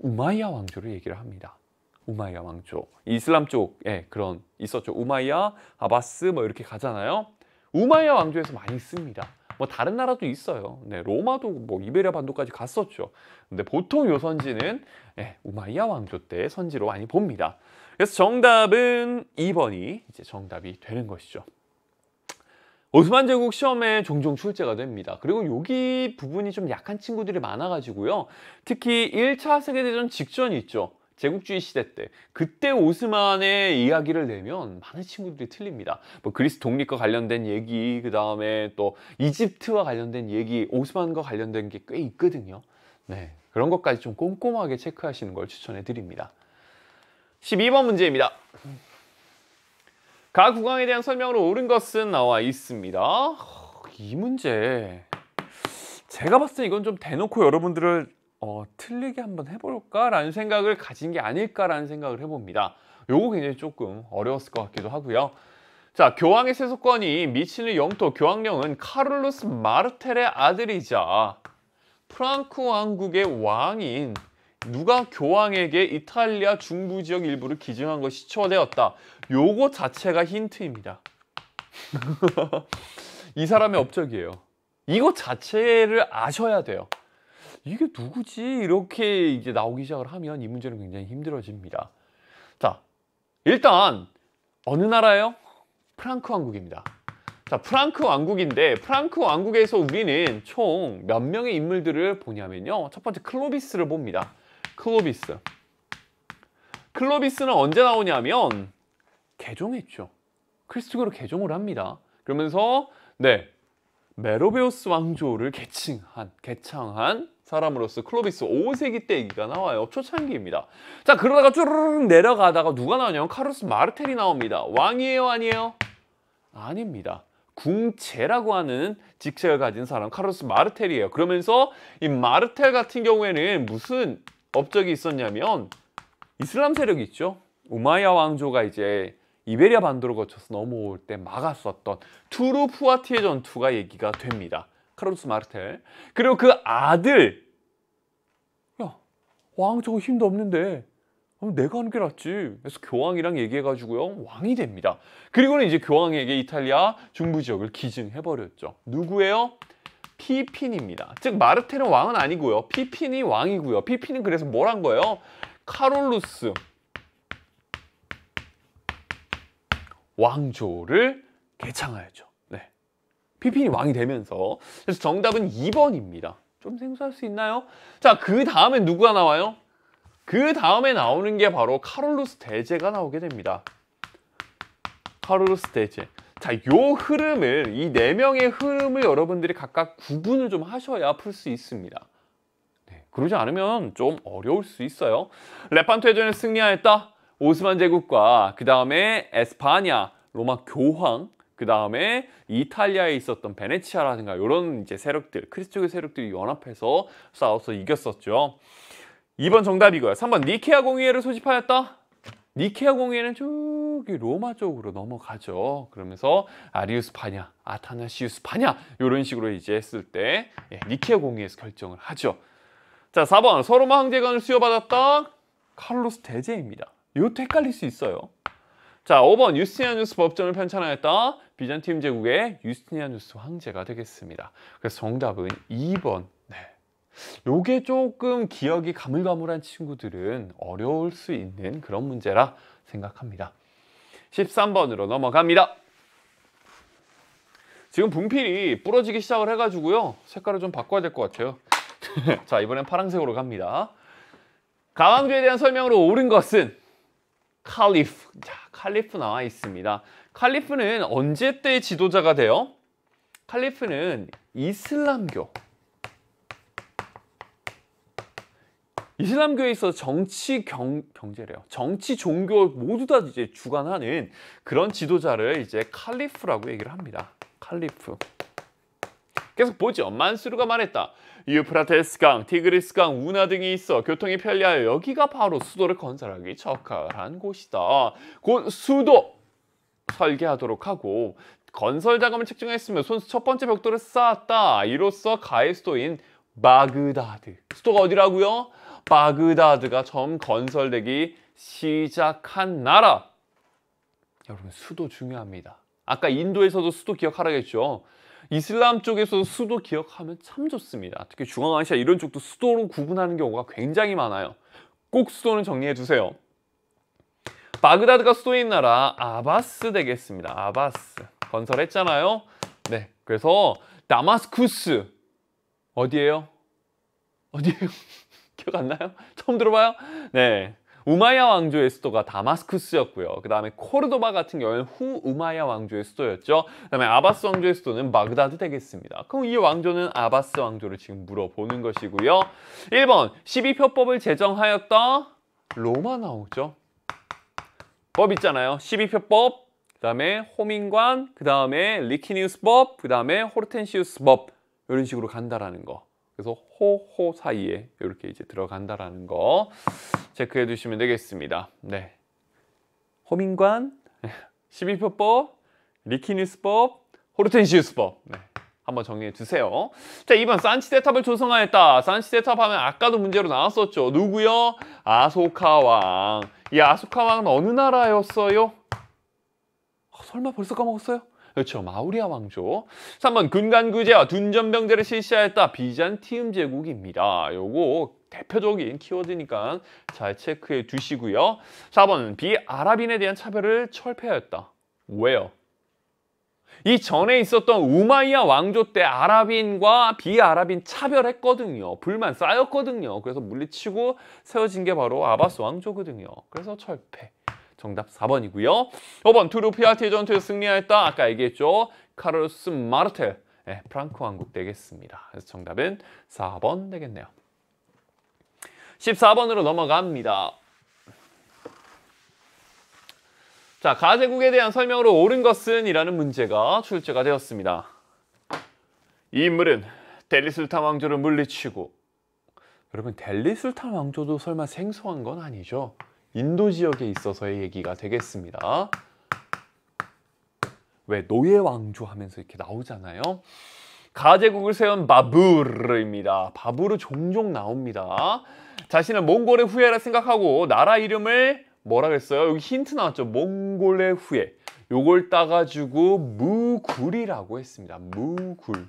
우마이야 왕조를 얘기를 합니다. 우마이야 왕조. 이슬람 쪽에 그런 있었죠. 우마이야, 아바스 뭐 이렇게 가잖아요. 우마이야 왕조에서 많이 씁니다. 뭐 다른 나라도 있어요. 네, 로마도 뭐 이베리아 반도까지 갔었죠. 근데 보통 요 선지는 우마이야 왕조 때 선지로 많이 봅니다. 그래서 정답은 2번이 이제 정답이 되는 것이죠. 오스만 제국 시험에 종종 출제가 됩니다. 그리고 여기 부분이 좀 약한 친구들이 많아가지고요. 특히 1차 세계대전 직전이 있죠. 제국주의 시대 때. 그때 오스만의 이야기를 내면 많은 친구들이 틀립니다. 뭐 그리스 독립과 관련된 얘기, 그 다음에 또 이집트와 관련된 얘기, 오스만과 관련된 게 꽤 있거든요. 네, 그런 것까지 좀 꼼꼼하게 체크하시는 걸 추천해 드립니다. 12번 문제입니다. 각 국왕에 대한 설명으로 옳은 것은 나와 있습니다. 이 문제 제가 봤을 때 이건 좀 대놓고 여러분들을 틀리게 한번 해볼까라는 생각을 가진 게 아닐까라는 생각을 해봅니다. 요거 굉장히 조금 어려웠을 것 같기도 하고요. 자, 교황의 세속권이 미치는 영토 교황령은 카를로스 마르텔의 아들이자 프랑크 왕국의 왕인 누가 교황에게 이탈리아 중부 지역 일부를 기증한 것이 시초되었다. 요거 자체가 힌트입니다. 이 사람의 업적이에요. 이거 자체를 아셔야 돼요. 이게 누구지? 이렇게 이제 나오기 시작을 하면 이 문제는 굉장히 힘들어집니다. 자, 일단 어느 나라예요? 프랑크 왕국입니다. 자, 프랑크 왕국인데 프랑크 왕국에서 우리는 총 몇 명의 인물들을 보냐면요. 첫 번째 클로비스를 봅니다. 클로비스. 클로비스는 언제 나오냐면 개종했죠. 크리스토교로 개종을 합니다. 그러면서 메로베우스 왕조를 개창한 사람으로서 클로비스 5세기 때 얘기가 나와요. 초창기입니다. 자, 그러다가 쭈르륵 내려가다가 누가 나오냐면 카를로스 마르텔이 나옵니다. 왕이에요, 아니에요? 아닙니다. 궁제라고 하는 직책을 가진 사람 카를로스 마르텔이에요. 그러면서 이 마르텔 같은 경우에는 무슨 업적이 있었냐면 이슬람 세력이 있죠. 우마이야 왕조가 이제 이베리아 반도를 거쳐서 넘어올 때 막았었던 투르푸아티의 전투가 얘기가 됩니다. 카를로스 마르텔. 그리고 그 아들, 야, 왕조가 힘도 없는데 내가 하는 게 낫지. 그래서 교황이랑 얘기해가지고요, 왕이 됩니다. 그리고는 이제 교황에게 이탈리아 중부 지역을 기증해버렸죠. 누구예요? 피핀입니다. 즉 마르텔은 왕은 아니고요. 피핀이 왕이고요. 피핀은 그래서 뭘 한 거예요? 카롤루스 왕조를 개창하였죠. 네. 피핀이 왕이 되면서. 그래서 정답은 2번입니다. 좀 생소할 수 있나요? 자, 그 다음에 누가 나와요? 그 다음에 나오는 게 바로 카롤루스 대제가 나오게 됩니다. 카롤루스 대제. 자, 요 흐름을, 이 4명의 흐름을 여러분들이 각각 구분을 좀 하셔야 풀 수 있습니다. 네, 그러지 않으면 좀 어려울 수 있어요. 레판토 해전에 승리하였다. 오스만 제국과 그 다음에 에스파냐, 로마 교황, 그 다음에 이탈리아에 있었던 베네치아라든가 이런 이제 세력들, 크리스토교 세력들이 연합해서 싸워서 이겼었죠. 2번 정답이고요. 3번 니케아 공의회를 소집하였다. 니케아 공의회는 저기 로마 쪽으로 넘어가죠. 그러면서 아리우스 파냐, 아타나시우스 파냐 이런 식으로 이제 했을 때 니케아 공의회에서 결정을 하죠. 자, 4번 서로마 황제관을 수여받았다. 카를로스 대제입니다. 이것도 헷갈릴 수 있어요. 자, 5번 유스티니아누스 법전을 편찬하였다. 비잔티움 제국의 유스티니아누스 황제가 되겠습니다. 그래서 정답은 2번. 네. 요게 조금 기억이 가물가물한 친구들은 어려울 수 있는 그런 문제라 생각합니다. 13번으로 넘어갑니다. 지금 분필이 부러지기 시작을 해가지고요. 색깔을 좀 바꿔야 될 것 같아요. 자, 이번엔 파란색으로 갑니다. 가왕조에 대한 설명으로 옳은 것은 칼리프. 자, 칼리프 나와 있습니다. 칼리프는 언제 때 지도자가 돼요? 칼리프는 이슬람교. 이슬람교에 있어서 경제래요. 정치, 종교 모두 다 이제 주관하는 그런 지도자를 이제 칼리프라고 얘기를 합니다. 칼리프. 계속 보죠. 만수르가 말했다. 유프라테스강, 티그리스강, 운하 등이 있어 교통이 편리하여 여기가 바로 수도를 건설하기 적합한 곳이다. 곧 수도 설계하도록 하고 건설 자금을 책정했으며 손수 첫 번째 벽돌을 쌓았다. 이로써 가해 수도인 바그다드. 수도가 어디라고요? 바그다드가 처음 건설되기 시작한 나라. 여러분 수도 중요합니다. 아까 인도에서도 수도 기억하라고 했죠. 이슬람 쪽에서도 수도 기억하면 참 좋습니다. 특히 중앙아시아 이런 쪽도 수도로 구분하는 경우가 굉장히 많아요. 꼭 수도는 정리해 두세요. 바그다드가 수도인 나라 아바스 되겠습니다. 아바스 건설했잖아요. 네, 그래서 다마스쿠스 어디예요? 어디예요? 기억 안 나요? 처음 들어봐요? 네, 우마야 왕조의 수도가 다마스쿠스였고요. 그 다음에 코르도바 같은 경우는 후 우마야 왕조의 수도였죠. 그 다음에 아바스 왕조의 수도는 바그다드 되겠습니다. 그럼 이 왕조는 아바스 왕조를 지금 물어보는 것이고요. 1번 12표법을 제정하였다. 로마 나오죠. 법 있잖아요. 12표법, 그 다음에 호민관, 그 다음에 리키니우스법, 그 다음에 호르텐시우스법 이런 식으로 간다라는 거. 그래서 호호 사이에 이렇게 이제 들어간다라는 거 체크해 두시면 되겠습니다. 네, 호민관, 12표법, 리키니우스법, 호르텐시우스법. 네, 한번 정리해 두세요. 자, 2번 산치대탑을 조성하였다. 산치대탑 하면 아까도 문제로 나왔었죠. 누구요? 아소카 왕. 이 아소카 왕은 어느 나라였어요? 설마 벌써 까먹었어요? 그렇죠. 마우리아 왕조. 3번 군간구제와 둔전병제를 실시하였다. 비잔티움 제국입니다. 요거 대표적인 키워드니까 잘 체크해 두시고요. 4번 비아랍인에 대한 차별을 철폐하였다. 왜요? 이 전에 있었던 우마이야 왕조 때 아랍인과 비아랍인 차별했거든요. 불만 쌓였거든요. 그래서 물리치고 세워진 게 바로 아바스 왕조거든요. 그래서 철폐. 정답 4번이고요. 5번 투르피아티 전투에서 승리하였다. 아까 얘기했죠. 카르로스 마르텔. 네, 프랑크 왕국 되겠습니다. 그래서 정답은 4번 되겠네요. 14번으로 넘어갑니다. 자, 가제국에 대한 설명으로 옳은 것은 이라는 문제가 출제가 되었습니다. 이 인물은 델리 술탄 왕조를 물리치고, 여러분 델리 술탄 왕조도 설마 생소한 건 아니죠? 인도 지역에 있어서의 얘기가 되겠습니다. 왜 노예 왕조 하면서 이렇게 나오잖아요. 가제국을 세운 바부르입니다. 바부르 종종 나옵니다. 자신은 몽골의 후예라 생각하고 나라 이름을 뭐라 그랬어요? 여기 힌트 나왔죠. 몽골의 후예. 요걸 따가지고 무굴이라고 했습니다. 무굴.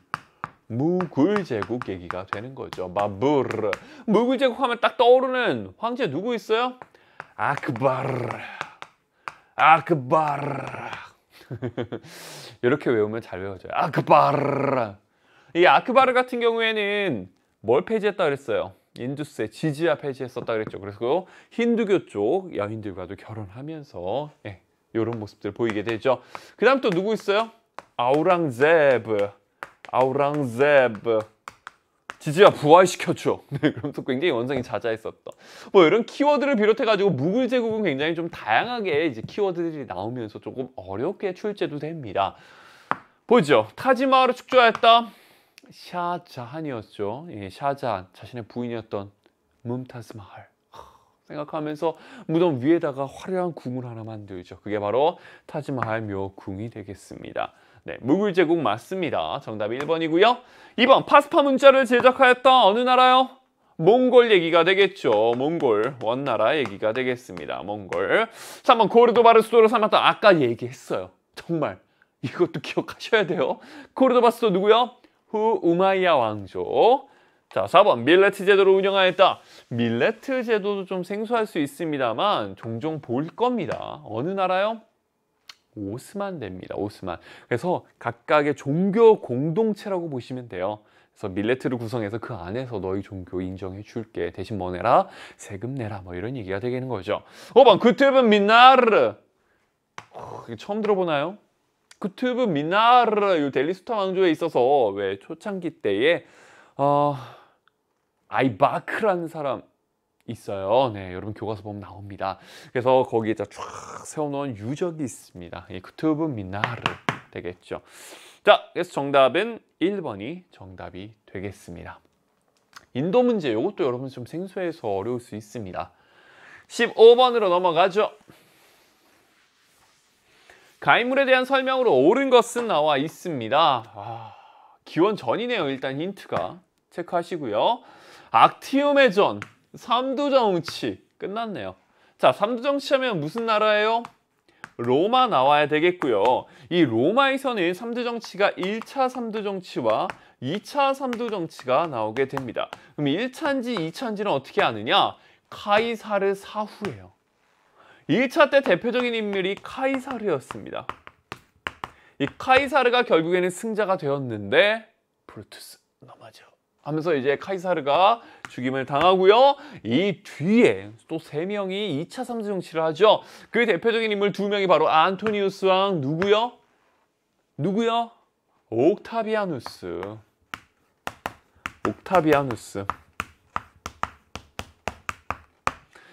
무굴 제국 얘기가 되는 거죠. 바부르. 무굴 제국 하면 딱 떠오르는 황제 누구 있어요? 아크바르. 아크바르. 이렇게 외우면 잘 외워져요. 아크바르. 이 아크바르 같은 경우에는 뭘 폐지했다 그랬어요? 인두스의 지지아 폐지했었다 그랬죠. 그래서 힌두교 쪽 여인들과도 결혼하면서 이런 모습들 보이게 되죠. 그 다음 또 누구 있어요? 아우랑제브. 아우랑제브. 지지아 부활시켰죠. 네, 그러면서 굉장히 원성이 자자했었던. 뭐 이런 키워드를 비롯해가지고 무굴 제국은 굉장히 좀 다양하게 이제 키워드들이 나오면서 조금 어렵게 출제도 됩니다. 보죠. 타지마할을 축조하였다. 샤자한이었죠. 예, 샤자한 자신의 부인이었던 뭄타즈 마할 생각하면서 무덤 위에다가 화려한 궁을 하나 만들죠. 그게 바로 타지마할 묘궁이 되겠습니다. 네, 무굴 제국 맞습니다. 정답이 1번이고요. 2번 파스파 문자를 제작하였다. 어느 나라요? 몽골 얘기가 되겠죠. 몽골 원나라 얘기가 되겠습니다. 몽골. 3번 코르도바를 수도로 삼았다. 아까 얘기했어요. 정말 이것도 기억하셔야 돼요. 코르도바 수도 누구요? 후 우마이야 왕조. 자, 4번 밀레트 제도를 운영하였다. 밀레트 제도도 좀 생소할 수 있습니다만 종종 볼 겁니다. 어느 나라요? 오스만 됩니다. 오스만. 그래서 각각의 종교 공동체라고 보시면 돼요. 그래서 밀레트를 구성해서 그 안에서 너희 종교 인정해 줄게. 대신 뭐 내라? 세금 내라. 뭐 이런 얘기가 되는 거죠. 5번 쿠투브 미나르. 처음 들어보나요? 쿠투브 미나르. 이 델리 술탄 왕조에 있어서 왜 초창기 때에 아이바크라는 사람 있어요. 네, 여러분 교과서 보면 나옵니다. 그래서 거기에 쫙 세워놓은 유적이 있습니다. 이 쿠투브 미나르 되겠죠. 자, 그래서 정답은 1번이 정답이 되겠습니다. 인도 문제, 이것도 여러분 좀 생소해서 어려울 수 있습니다. 15번으로 넘어가죠. 가인물에 대한 설명으로 옳은 것은 나와 있습니다. 기원 전이네요. 일단 힌트가. 체크하시고요. 악티움의 전, 삼두정치 끝났네요. 자, 삼두정치 하면 무슨 나라예요? 로마 나와야 되겠고요. 이 로마에서는 삼두정치가 1차 삼두정치와 2차 삼두정치가 나오게 됩니다. 그럼 1차인지 2차인지는 어떻게 아느냐? 카이사르 사후예요. 1차 때 대표적인 인물이 카이사르였습니다. 이 카이사르가 결국에는 승자가 되었는데 브루투스 넘어져 하면서 이제 카이사르가 죽임을 당하고요. 이 뒤에 또 3명이 2차 삼두정치를 하죠. 그 대표적인 인물 2명이 바로 안토니우스 왕 누구요? 누구요? 옥타비아누스. 옥타비아누스.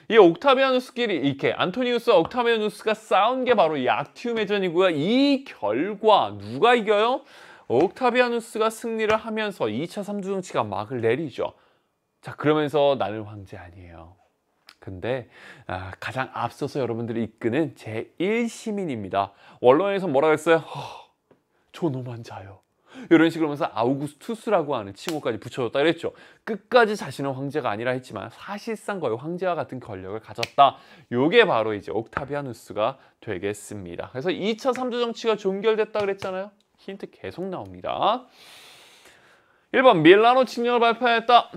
이 옥타비아누스끼리 이렇게 안토니우스와 옥타비아누스가 싸운 게 바로 이 악티움의 전이고요. 이 결과 누가 이겨요? 옥타비아누스가 승리를 하면서 2차 삼두정치가 막을 내리죠. 자, 그러면서 나는 황제 아니에요. 근데 가장 앞서서 여러분들이 이끄는 제1시민입니다. 원론에서 뭐라고 했어요? 존엄한 자요. 이런 식으로 하면서 아우구스투스라고 하는 칭호까지 붙여줬다 그랬죠. 끝까지 자신은 황제가 아니라 했지만 사실상 거의 황제와 같은 권력을 가졌다. 요게 바로 이제 옥타비아누스가 되겠습니다. 그래서 2차 삼두정치가 종결됐다 그랬잖아요. 힌트 계속 나옵니다. 1번 밀라노 칙령을 발표했다.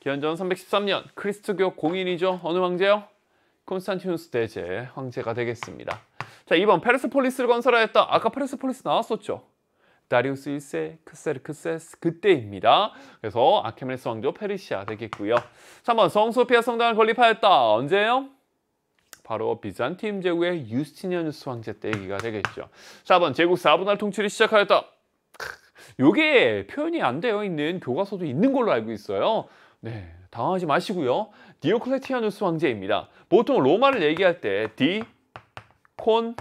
기원전 313년 크리스트교 공인이죠. 어느 황제요? 콘스탄티누스 대제 황제가 되겠습니다. 자, 2번 페르세폴리스를 건설하였다. 아까 페르세폴리스 나왔었죠. 다리우스 1세 크세르크세스 그때입니다. 그래서 아케메네스 왕조 페르시아 되겠고요. 3번 성소피아 성당을 건립하였다. 언제요? 바로 비잔티움 제국의 유스티니아누스 황제 때 얘기가 되겠죠. 4번 제국 4분할 통치를 시작하였다. 요게 표현이 안 되어 있는 교과서도 있는 걸로 알고 있어요. 네, 당황하지 마시고요. 디오클레티아누스 황제입니다. 보통 로마를 얘기할 때 디, 콘,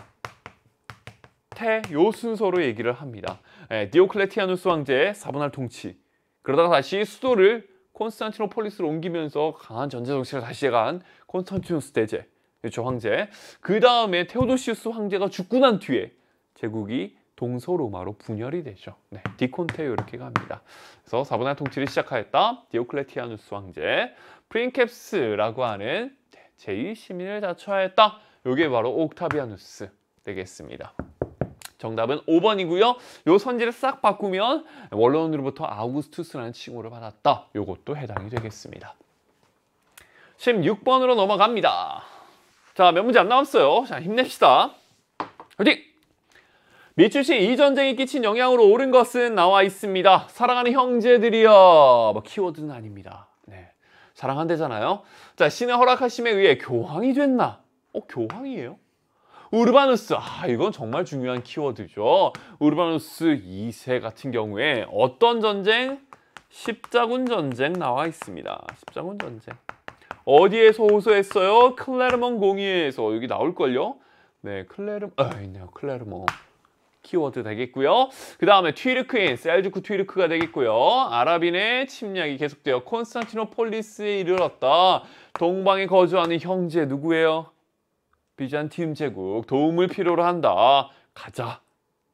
테 요 순서로 얘기를 합니다. 네, 디오클레티아누스 황제의 4분할 통치. 그러다가 다시 수도를 콘스탄티노폴리스로 옮기면서 강한 전제 정치를 다시 해간 콘스탄티누스 대제. 그렇죠, 황제. 그 다음에 테오도시우스 황제가 죽고 난 뒤에 제국이 동서로마로 분열이 되죠. 네, 디콘테요 이렇게 갑니다. 그래서 4분할 통치를 시작하였다. 디오클레티아누스 황제. 프린캡스라고 하는 제1시민을 자처하였다. 이게 바로 옥타비아누스 되겠습니다. 정답은 5번이고요. 요 선지를 싹 바꾸면 원로원으로부터 아우구스투스라는 칭호를 받았다. 요것도 해당이 되겠습니다. 16번으로 넘어갑니다. 자, 몇 문제 안 남았어요. 자, 힘냅시다. 화이팅! 미추시 이 전쟁이 끼친 영향으로 옳은 것은 나와 있습니다. 사랑하는 형제들이여. 뭐 키워드는 아닙니다. 네, 사랑한대잖아요. 자, 신의 허락하심에 의해 교황이 됐나? 교황이에요? 우르바누스, 이건 정말 중요한 키워드죠. 우르바누스 2세 같은 경우에 어떤 전쟁? 십자군 전쟁 나와 있습니다. 십자군 전쟁. 어디에서 호소했어요? 클레르몬 공의회에서. 여기 나올걸요? 네, 있네요. 클레르몬. 키워드 되겠고요. 그 다음에 튀르크인, 셀주크 튀르크가 되겠고요. 아랍인의 침략이 계속되어 콘스탄티노폴리스에 이르렀다. 동방에 거주하는 형제 누구예요? 비잔티움 제국. 도움을 필요로 한다. 가자.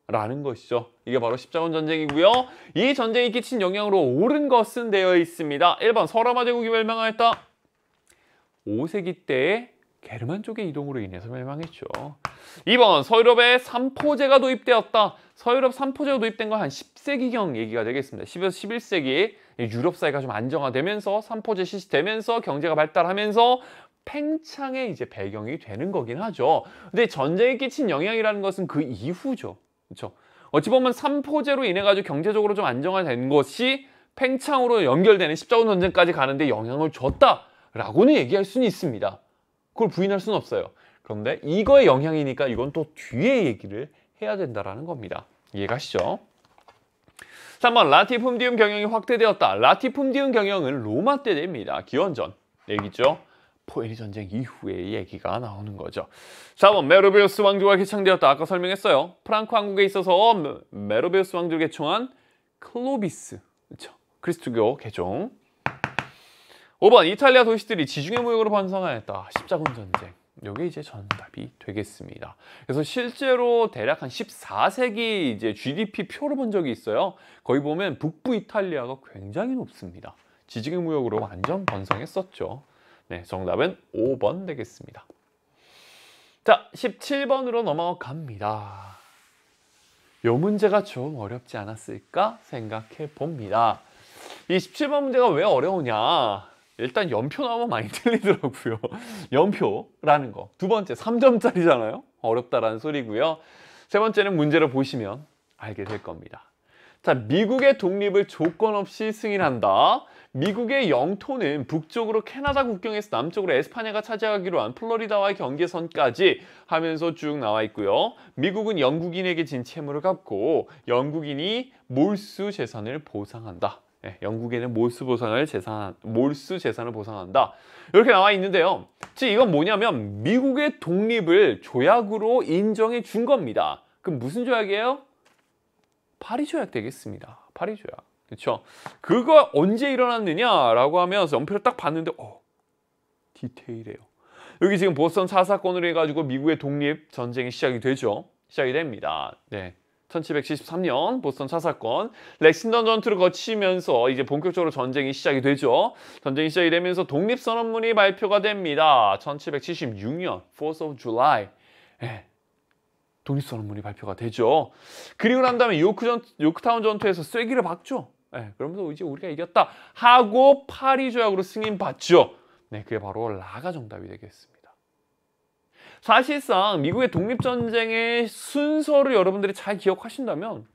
라는 것이죠. 이게 바로 십자군 전쟁이고요. 이 전쟁이 끼친 영향으로 옳은 것은 되어 있습니다. 1번 서라마 제국이 멸망하였다. 5세기 때에 게르만 쪽의 이동으로 인해서 멸망했죠. 2번 서유럽에 삼포제가 도입되었다. 서유럽 삼포제가 도입된 건 한 10세기경 얘기가 되겠습니다. 10에서 11세기 유럽 사회가 좀 안정화되면서 삼포제 실시되면서 경제가 발달하면서 팽창의 이제 배경이 되는 거긴 하죠. 근데 전쟁에 끼친 영향이라는 것은 그 이후죠. 그렇죠? 어찌 보면 삼포제로 인해 가지고 경제적으로 좀 안정화된 것이 팽창으로 연결되는 십자군 전쟁까지 가는데 영향을 줬다라고는 얘기할 수는 있습니다. 그걸 부인할 수는 없어요. 그런데 이거의 영향이니까 이건 또 뒤에 얘기를 해야 된다라는 겁니다. 이해가시죠? 3번 라티품디움 경영이 확대되었다. 라티품디움 경영은 로마 때 됩니다. 기원전 얘기죠. 포에니 전쟁 이후의 얘기가 나오는 거죠. 4번 메로베우스 왕조가 개창되었다. 아까 설명했어요. 프랑크 왕국에 있어서 메로베우스 왕조를 개총한 클로비스, 그렇죠? 그리스도교 개종. 5번 이탈리아 도시들이 지중해 무역으로 번성하였다. 십자군 전쟁. 이게 이제 정답이 되겠습니다. 그래서 실제로 대략 한 14세기 이제 GDP 표를 본 적이 있어요. 거기 보면 북부 이탈리아가 굉장히 높습니다. 지중해 무역으로 완전 번성했었죠. 네, 정답은 5번 되겠습니다. 자, 17번으로 넘어갑니다. 이 문제가 좀 어렵지 않았을까 생각해 봅니다. 이 17번 문제가 왜 어려우냐? 일단 연표 나오면 많이 틀리더라고요. 연표라는 거. 두 번째, 3점짜리잖아요. 어렵다라는 소리고요. 세 번째는 문제를 보시면 알게 될 겁니다. 자, 미국의 독립을 조건 없이 승인한다. 미국의 영토는 북쪽으로 캐나다 국경에서 남쪽으로 에스파냐가 차지하기로 한 플로리다와의 경계선까지 하면서 쭉 나와 있고요. 미국은 영국인에게 진 채무를 갚고 영국인이 몰수 재산을 보상한다. 네, 영국에는 몰수 재산을 보상한다. 이렇게 나와 있는데요. 즉 이건 뭐냐면 미국의 독립을 조약으로 인정해 준 겁니다. 그럼 무슨 조약이에요? 파리 조약 되겠습니다. 파리 조약. 그렇죠? 그거 언제 일어났느냐라고 하면서 연표를 딱 봤는데 디테일해요. 여기 지금 보스턴 사사건으로 해가지고 미국의 독립 전쟁이 시작이 되죠. 시작이 됩니다. 네. 1773년 보스턴 사사건, 렉싱턴 전투를 거치면서 이제 본격적으로 전쟁이 시작이 되죠. 전쟁이 시작이 되면서 독립선언문이 발표가 됩니다. 1776년 4th of July. 네. 독립선언문이 발표가 되죠. 그리고 난 다음에 요크타운 전투에서 쐐기를 박죠. 네. 그러면서 이제 우리가 이겼다 하고 파리 조약으로 승인받죠. 네, 그게 바로 라가 정답이 되겠습니다. 사실상 미국의 독립전쟁의 순서를 여러분들이 잘 기억하신다면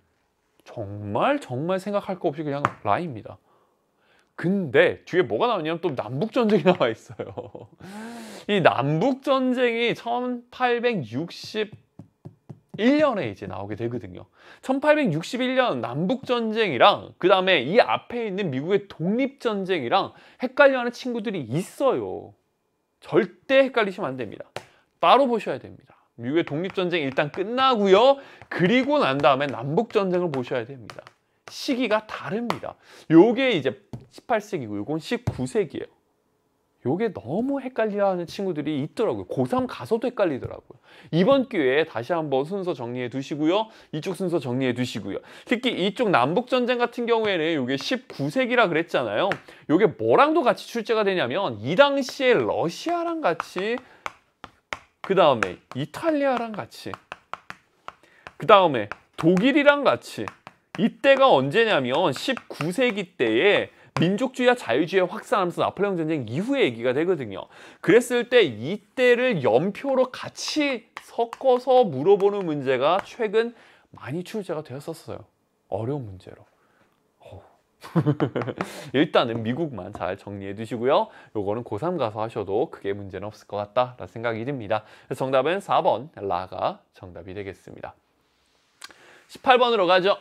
정말 생각할 거 없이 그냥 라입니다. 근데 뒤에 뭐가 나오냐면 또 남북전쟁이 나와 있어요. 이 남북전쟁이 1861년에 이제 나오게 되거든요. 1861년 남북전쟁이랑 그 다음에 이 앞에 있는 미국의 독립전쟁이랑 헷갈려하는 친구들이 있어요. 절대 헷갈리시면 안 됩니다. 따로 보셔야 됩니다. 미국의 독립전쟁이 일단 끝나고요. 그리고 난 다음에 남북전쟁을 보셔야 됩니다. 시기가 다릅니다. 요게 이제 18세기고 요건 19세기예요. 요게 너무 헷갈려하는 친구들이 있더라고요. 고3 가서도 헷갈리더라고요. 이번 기회에 다시 한번 순서 정리해 두시고요. 이쪽 순서 정리해 두시고요. 특히 이쪽 남북전쟁 같은 경우에는 요게 19세기라 그랬잖아요. 요게 뭐랑도 같이 출제가 되냐면 이 당시에 러시아랑 같이 그 다음에 이탈리아랑 같이 그 다음에 독일이랑 같이 이때가 언제냐면 19세기 때에 민족주의와 자유주의가 확산하면서 나폴레옹 전쟁 이후의 얘기가 되거든요. 그랬을 때 이때를 연표로 같이 섞어서 물어보는 문제가 최근 많이 출제가 되었었어요. 어려운 문제로. 일단은 미국만 잘 정리해 두시고요. 요거는 고3 가서 하셔도 크게 문제는 없을 것 같다라는 생각이 듭니다. 그래서 정답은 4번 라가 정답이 되겠습니다. 18번으로 가죠.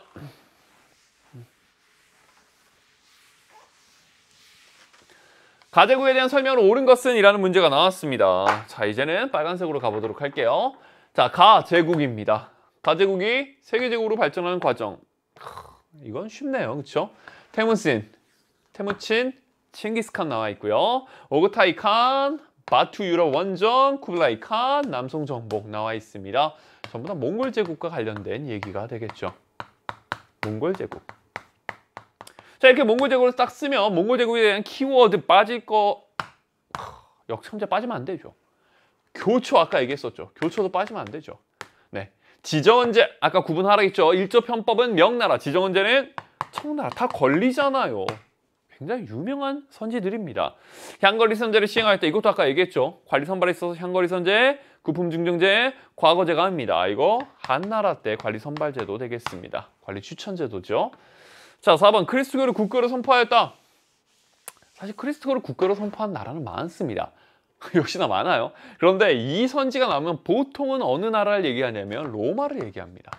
가제국에 대한 설명으로 옳은 것은 이라는 문제가 나왔습니다. 자, 이제는 빨간색으로 가보도록 할게요. 자, 가제국입니다. 가제국이 세계제국으로 발전하는 과정. 이건 쉽네요. 그렇죠? 태무친, 칭기스칸 나와 있고요. 오그타이 칸, 바투 유럽 원정, 쿠블라이 칸, 남송 정복 나와 있습니다. 전부 다 몽골 제국과 관련된 얘기가 되겠죠. 몽골 제국. 자, 이렇게 몽골 제국을 딱 쓰면 몽골 제국에 대한 키워드 빠질 거 역청제 빠지면 안 되죠. 교초 아까 얘기했었죠. 교초도 빠지면 안 되죠. 네, 지정언제 아까 구분하라 했죠. 일조 편법은 명나라, 지정언제는 청나라. 다 권리잖아요. 굉장히 유명한 선지들입니다. 향거리 선제를 시행할 때 이것도 아까 얘기했죠. 관리 선발에 있어서 향거리 선제, 구품 증정제, 과거제가 합니다. 이거 한나라 때 관리 선발제도 되겠습니다. 관리 추천제도죠. 자, 4번 그리스도교를 국교로 선포하였다. 사실 그리스도교를 국교로 선포한 나라는 많습니다. 역시나 많아요. 그런데 이 선지가 나오면 보통은 어느 나라를 얘기하냐면 로마를 얘기합니다.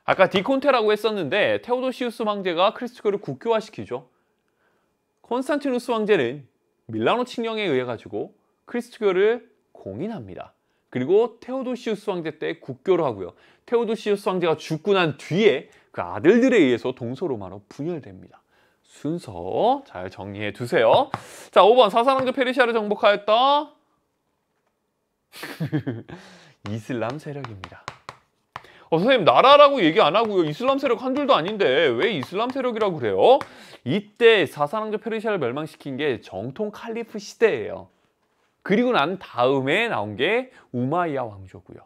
아까 디콘테라고 했었는데 테오도시우스 황제가 그리스도교를 국교화시키죠. 콘스탄티누스 황제는 밀라노 칙령에 의해 가지고 그리스도교를 공인합니다. 그리고 테오도시우스 황제 때 국교로 하고요. 테오도시우스 황제가 죽고 난 뒤에 그 아들들에 의해서 동서로마로 분열됩니다. 순서 잘 정리해 두세요. 자, 5번 사사왕조 페르시아를 정복하였다. 이슬람 세력입니다. 선생님 나라라고 얘기 안 하고요. 이슬람 세력 한 줄도 아닌데 왜 이슬람 세력이라고 그래요? 이때 사사왕조 페르시아를 멸망시킨 게 정통 칼리프 시대예요. 그리고 난 다음에 나온 게 우마이야 왕조고요.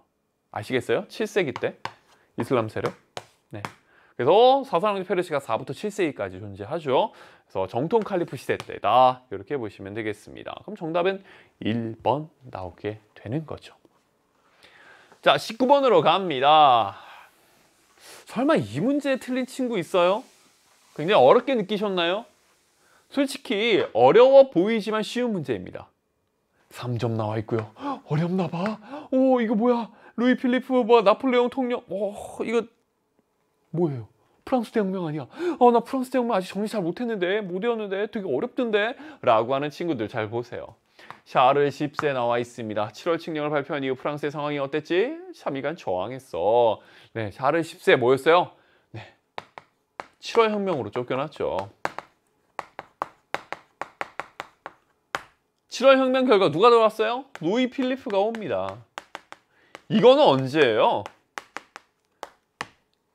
아시겠어요? 7세기 때 이슬람 세력. 네. 그래서 사사왕조 페르시아가 4부터 7세기까지 존재하죠. 그래서 정통 칼리프 시대 때다. 이렇게 보시면 되겠습니다. 그럼 정답은 1번 나오게 되는 거죠. 자, 19번으로 갑니다. 설마 이 문제 틀린 친구 있어요? 굉장히 어렵게 느끼셨나요? 솔직히 어려워 보이지만 쉬운 문제입니다. 3점 나와 있고요. 어렵나 봐. 오, 이거 뭐야? 루이 필리프 뭐 나폴레옹 통령. 이거 뭐예요? 프랑스 대혁명 아니야? 나 프랑스 대혁명 아직 정리 잘 못했는데, 못 외웠는데 되게 어렵던데? 라고 하는 친구들 잘 보세요. 샤를 10세 나와 있습니다. 7월 칙령을 발표한 이후 프랑스의 상황이 어땠지? 샤미간 저항했어. 네, 샤를 10세 뭐였어요? 네, 7월 혁명으로 쫓겨났죠. 7월 혁명 결과 누가 들어왔어요? 루이 필리프가 옵니다. 이거는 언제예요?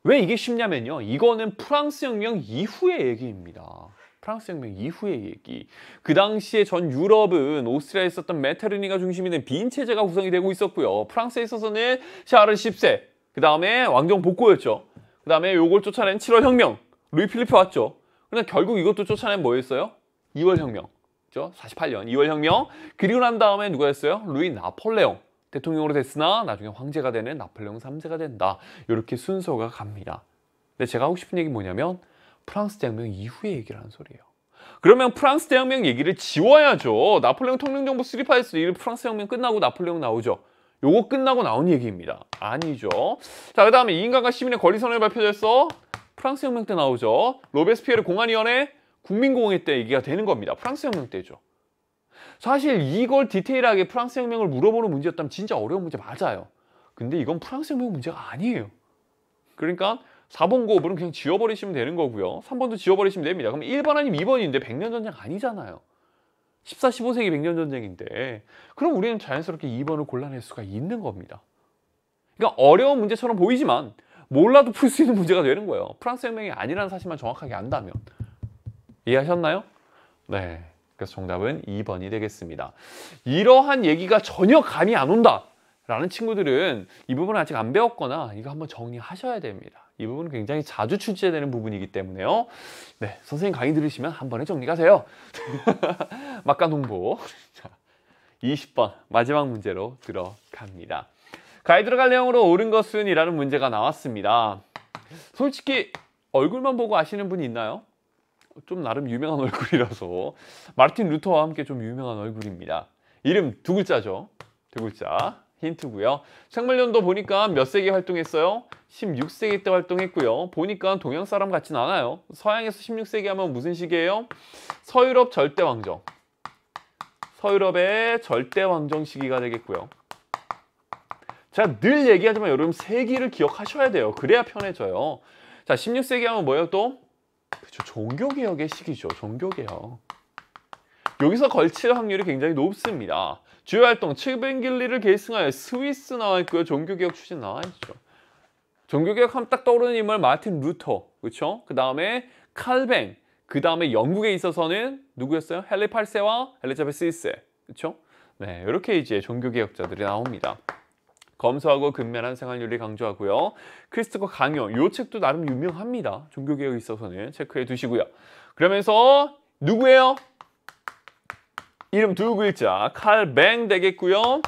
왜 이게 쉽냐면요. 이거는 프랑스 혁명 이후의 얘기입니다. 프랑스 혁명 이후의 얘기. 그 당시에 전 유럽은 오스트리아에 있었던 메테르니가 중심이 된 빈 체제가 구성이 되고 있었고요. 프랑스에 있어서는 샤르 10세, 그 다음에 왕정 복고였죠. 그 다음에 요걸 쫓아낸 7월 혁명, 루이 필리프 왔죠. 그런데 결국 이것도 쫓아낸 뭐였어요? 2월 혁명. 48년 2월 혁명. 그리고 난 다음에 누가 했어요? 루이 나폴레옹 대통령으로 됐으나 나중에 황제가 되는 나폴레옹 3세가 된다. 이렇게 순서가 갑니다. 근데 제가 하고 싶은 얘기 뭐냐면 프랑스 대혁명 이후의 얘기를 하는 소리예요. 그러면 프랑스 대혁명 얘기를 지워야죠. 나폴레옹 통령정부 수립하였을 때 프랑스 혁명 끝나고 나폴레옹 나오죠. 요거 끝나고 나온 얘기입니다. 아니죠. 자, 그 다음에 이 인간과 시민의 권리선언이 발표됐어. 프랑스 혁명 때 나오죠. 로베스피에르 공안위원회 국민공회 때 얘기가 되는 겁니다. 프랑스 혁명 때죠. 사실 이걸 디테일하게 프랑스 혁명을 물어보는 문제였다면 진짜 어려운 문제 맞아요. 근데 이건 프랑스 혁명 문제가 아니에요. 그러니까 4번과 5번은 그냥 지워버리시면 되는 거고요. 3번도 지워버리시면 됩니다. 그럼 1번 아니면 2번인데 100년 전쟁 아니잖아요. 14, 15세기 100년 전쟁인데 그럼 우리는 자연스럽게 2번을 골라낼 수가 있는 겁니다. 그러니까 어려운 문제처럼 보이지만 몰라도 풀 수 있는 문제가 되는 거예요. 프랑스 혁명이 아니라는 사실만 정확하게 안다면. 이해하셨나요? 네. 그래서 정답은 2번이 되겠습니다. 이러한 얘기가 전혀 감이 안 온다 라는 친구들은 이 부분을 아직 안 배웠거나 이거 한번 정리하셔야 됩니다. 이 부분은 굉장히 자주 출제되는 부분이기 때문에요. 네, 선생님 강의 들으시면 한 번에 정리하세요. 막간 홍보. 자, 20번 마지막 문제로 들어갑니다. 가이드로 갈래형으로 옳은 것은 이라는 문제가 나왔습니다. 솔직히 얼굴만 보고 아시는 분이 있나요? 좀 나름 유명한 얼굴이라서 마르틴 루터와 함께 좀 유명한 얼굴입니다. 이름 두 글자죠. 두 글자 힌트고요. 생물연도 보니까 몇 세기 활동했어요? 16세기 때 활동했고요. 보니까 동양 사람 같진 않아요. 서양에서 16세기 하면 무슨 시기예요? 서유럽 절대왕정. 서유럽의 절대왕정 시기가 되겠고요. 제가 늘 얘기하지만 여러분 세기를 기억하셔야 돼요. 그래야 편해져요. 자, 16세기 하면 뭐예요 또? 그렇죠. 종교개혁의 시기죠. 종교개혁. 여기서 걸칠 확률이 굉장히 높습니다. 주요 활동, 츠벤길리를 계승하여 스위스 나와 있고요. 종교개혁 추진 나와 있죠. 종교개혁 하면 딱 떠오르는 인물 마르틴 루터, 그렇죠? 그 다음에 칼뱅, 그 다음에 영국에 있어서는 누구였어요? 헨리 8세와 엘리자베스 1세, 그렇죠? 네, 이렇게 이제 종교개혁자들이 나옵니다. 검소하고 근면한 생활윤리 강조하고요. 크리스토퍼 강요, 이 책도 나름 유명합니다. 종교개혁에 있어서는 체크해 두시고요. 그러면서 누구예요? 이름 두 글자 칼뱅 되겠고요.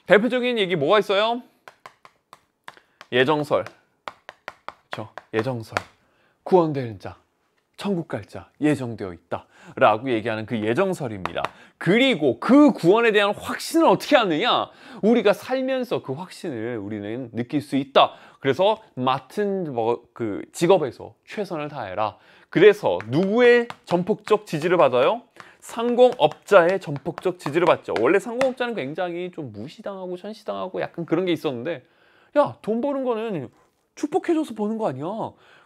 대표적인 얘기 뭐가 있어요? 예정설, 그렇죠? 예정설, 구원될 자, 천국 갈 자 예정되어 있다 라고 얘기하는 그 예정설입니다. 그리고 그 구원에 대한 확신을 어떻게 하느냐? 우리가 살면서 그 확신을 우리는 느낄 수 있다. 그래서 맡은 그 직업에서 최선을 다해라. 그래서 누구의 전폭적 지지를 받아요? 상공업자의 전폭적 지지를 받죠. 원래 상공업자는 굉장히 좀 무시당하고 천시당하고 약간 그런 게 있었는데, 야, 돈 버는 거는 축복해줘서 버는 거 아니야.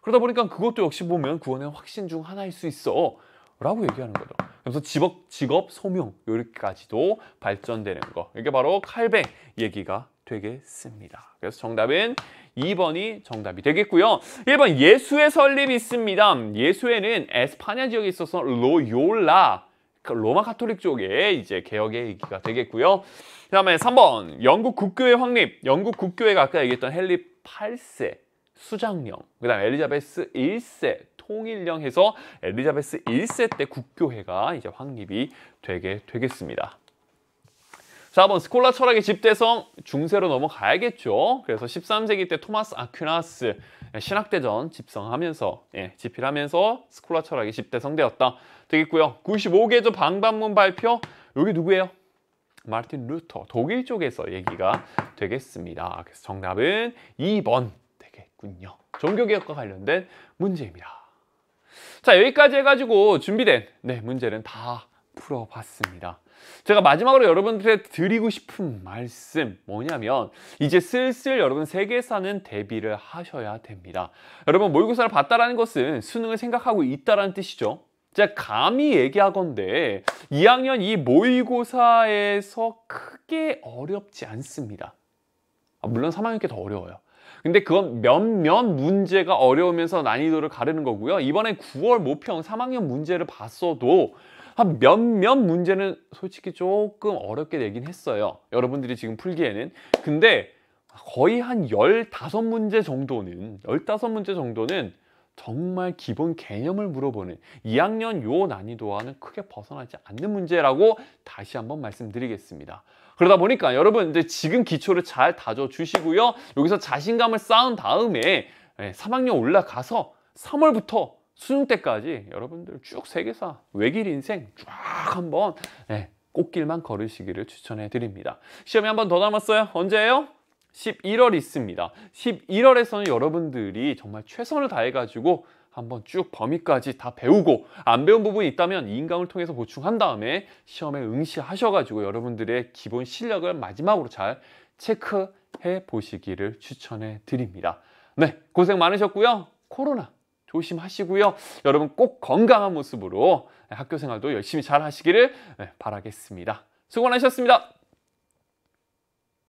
그러다 보니까 그것도 역시 보면 구원의 확신 중 하나일 수 있어 라고 얘기하는 거죠. 그래서 직업 소명 여기까지도 발전되는 거, 이게 바로 칼뱅 얘기가 되겠습니다. 그래서 정답은 2번이 정답이 되겠고요. 1번 예수의 설립이 있습니다. 예수회는 에스파냐 지역에 있어서 로욜라, 로마 가톨릭 쪽에 이제 개혁의 얘기가 되겠고요. 그 다음에 3번 영국 국교회 확립. 영국 국교회가 아까 얘기했던 헨리 8세 수장령, 그 다음 엘리자베스 1세 통일령 해서 엘리자베스 1세 때 국교회가 이제 확립이 되게 되겠습니다. 4번 스콜라 철학의 집대성, 중세로 넘어가야겠죠. 그래서 13세기 때 토마스 아퀴나스 신학대전 집성하면서 집필하면서 스콜라 철학이 집대성되었다 되겠고요. 95개조 방반문 발표, 여기 누구예요? 마르틴 루터, 독일 쪽에서 얘기가 되겠습니다. 그래서 정답은 2번 되겠군요. 종교개혁과 관련된 문제입니다. 자, 여기까지 해가지고 준비된 문제는 다 풀어봤습니다. 제가 마지막으로 여러분들께 드리고 싶은 말씀 뭐냐면, 이제 슬슬 여러분 세계사는 대비를 하셔야 됩니다. 여러분 모의고사를 봤다라는 것은 수능을 생각하고 있다라는 뜻이죠. 제가 감히 얘기하건대 2학년 이 모의고사에서 크게 어렵지 않습니다. 물론 3학년 게 더 어려워요. 근데 그건 몇몇 문제가 어려우면서 난이도를 가르는 거고요. 이번에 9월 모평 3학년 문제를 봤어도 한 몇몇 문제는 솔직히 조금 어렵게 내긴 했어요. 여러분들이 지금 풀기에는. 근데 거의 한 15문제 정도는 정말 기본 개념을 물어보는 2학년 요 난이도와는 크게 벗어나지 않는 문제라고 다시 한번 말씀드리겠습니다. 그러다 보니까 여러분 이제 지금 기초를 잘 다져주시고요. 여기서 자신감을 쌓은 다음에 3학년 올라가서 3월부터 수능 때까지 여러분들 쭉 세계사, 외길 인생 쫙 한번 꽃길만 걸으시기를 추천해 드립니다. 시험이 한 번 더 남았어요. 언제예요? 11월 있습니다. 11월에서는 여러분들이 정말 최선을 다해가지고 한번 쭉 범위까지 다 배우고, 안 배운 부분이 있다면 인강을 통해서 보충한 다음에 시험에 응시하셔가지고 여러분들의 기본 실력을 마지막으로 잘 체크해 보시기를 추천해 드립니다. 네, 고생 많으셨고요. 코로나 조심하시고요. 여러분 꼭 건강한 모습으로 학교 생활도 열심히 잘 하시기를 바라겠습니다. 수고 많으셨습니다.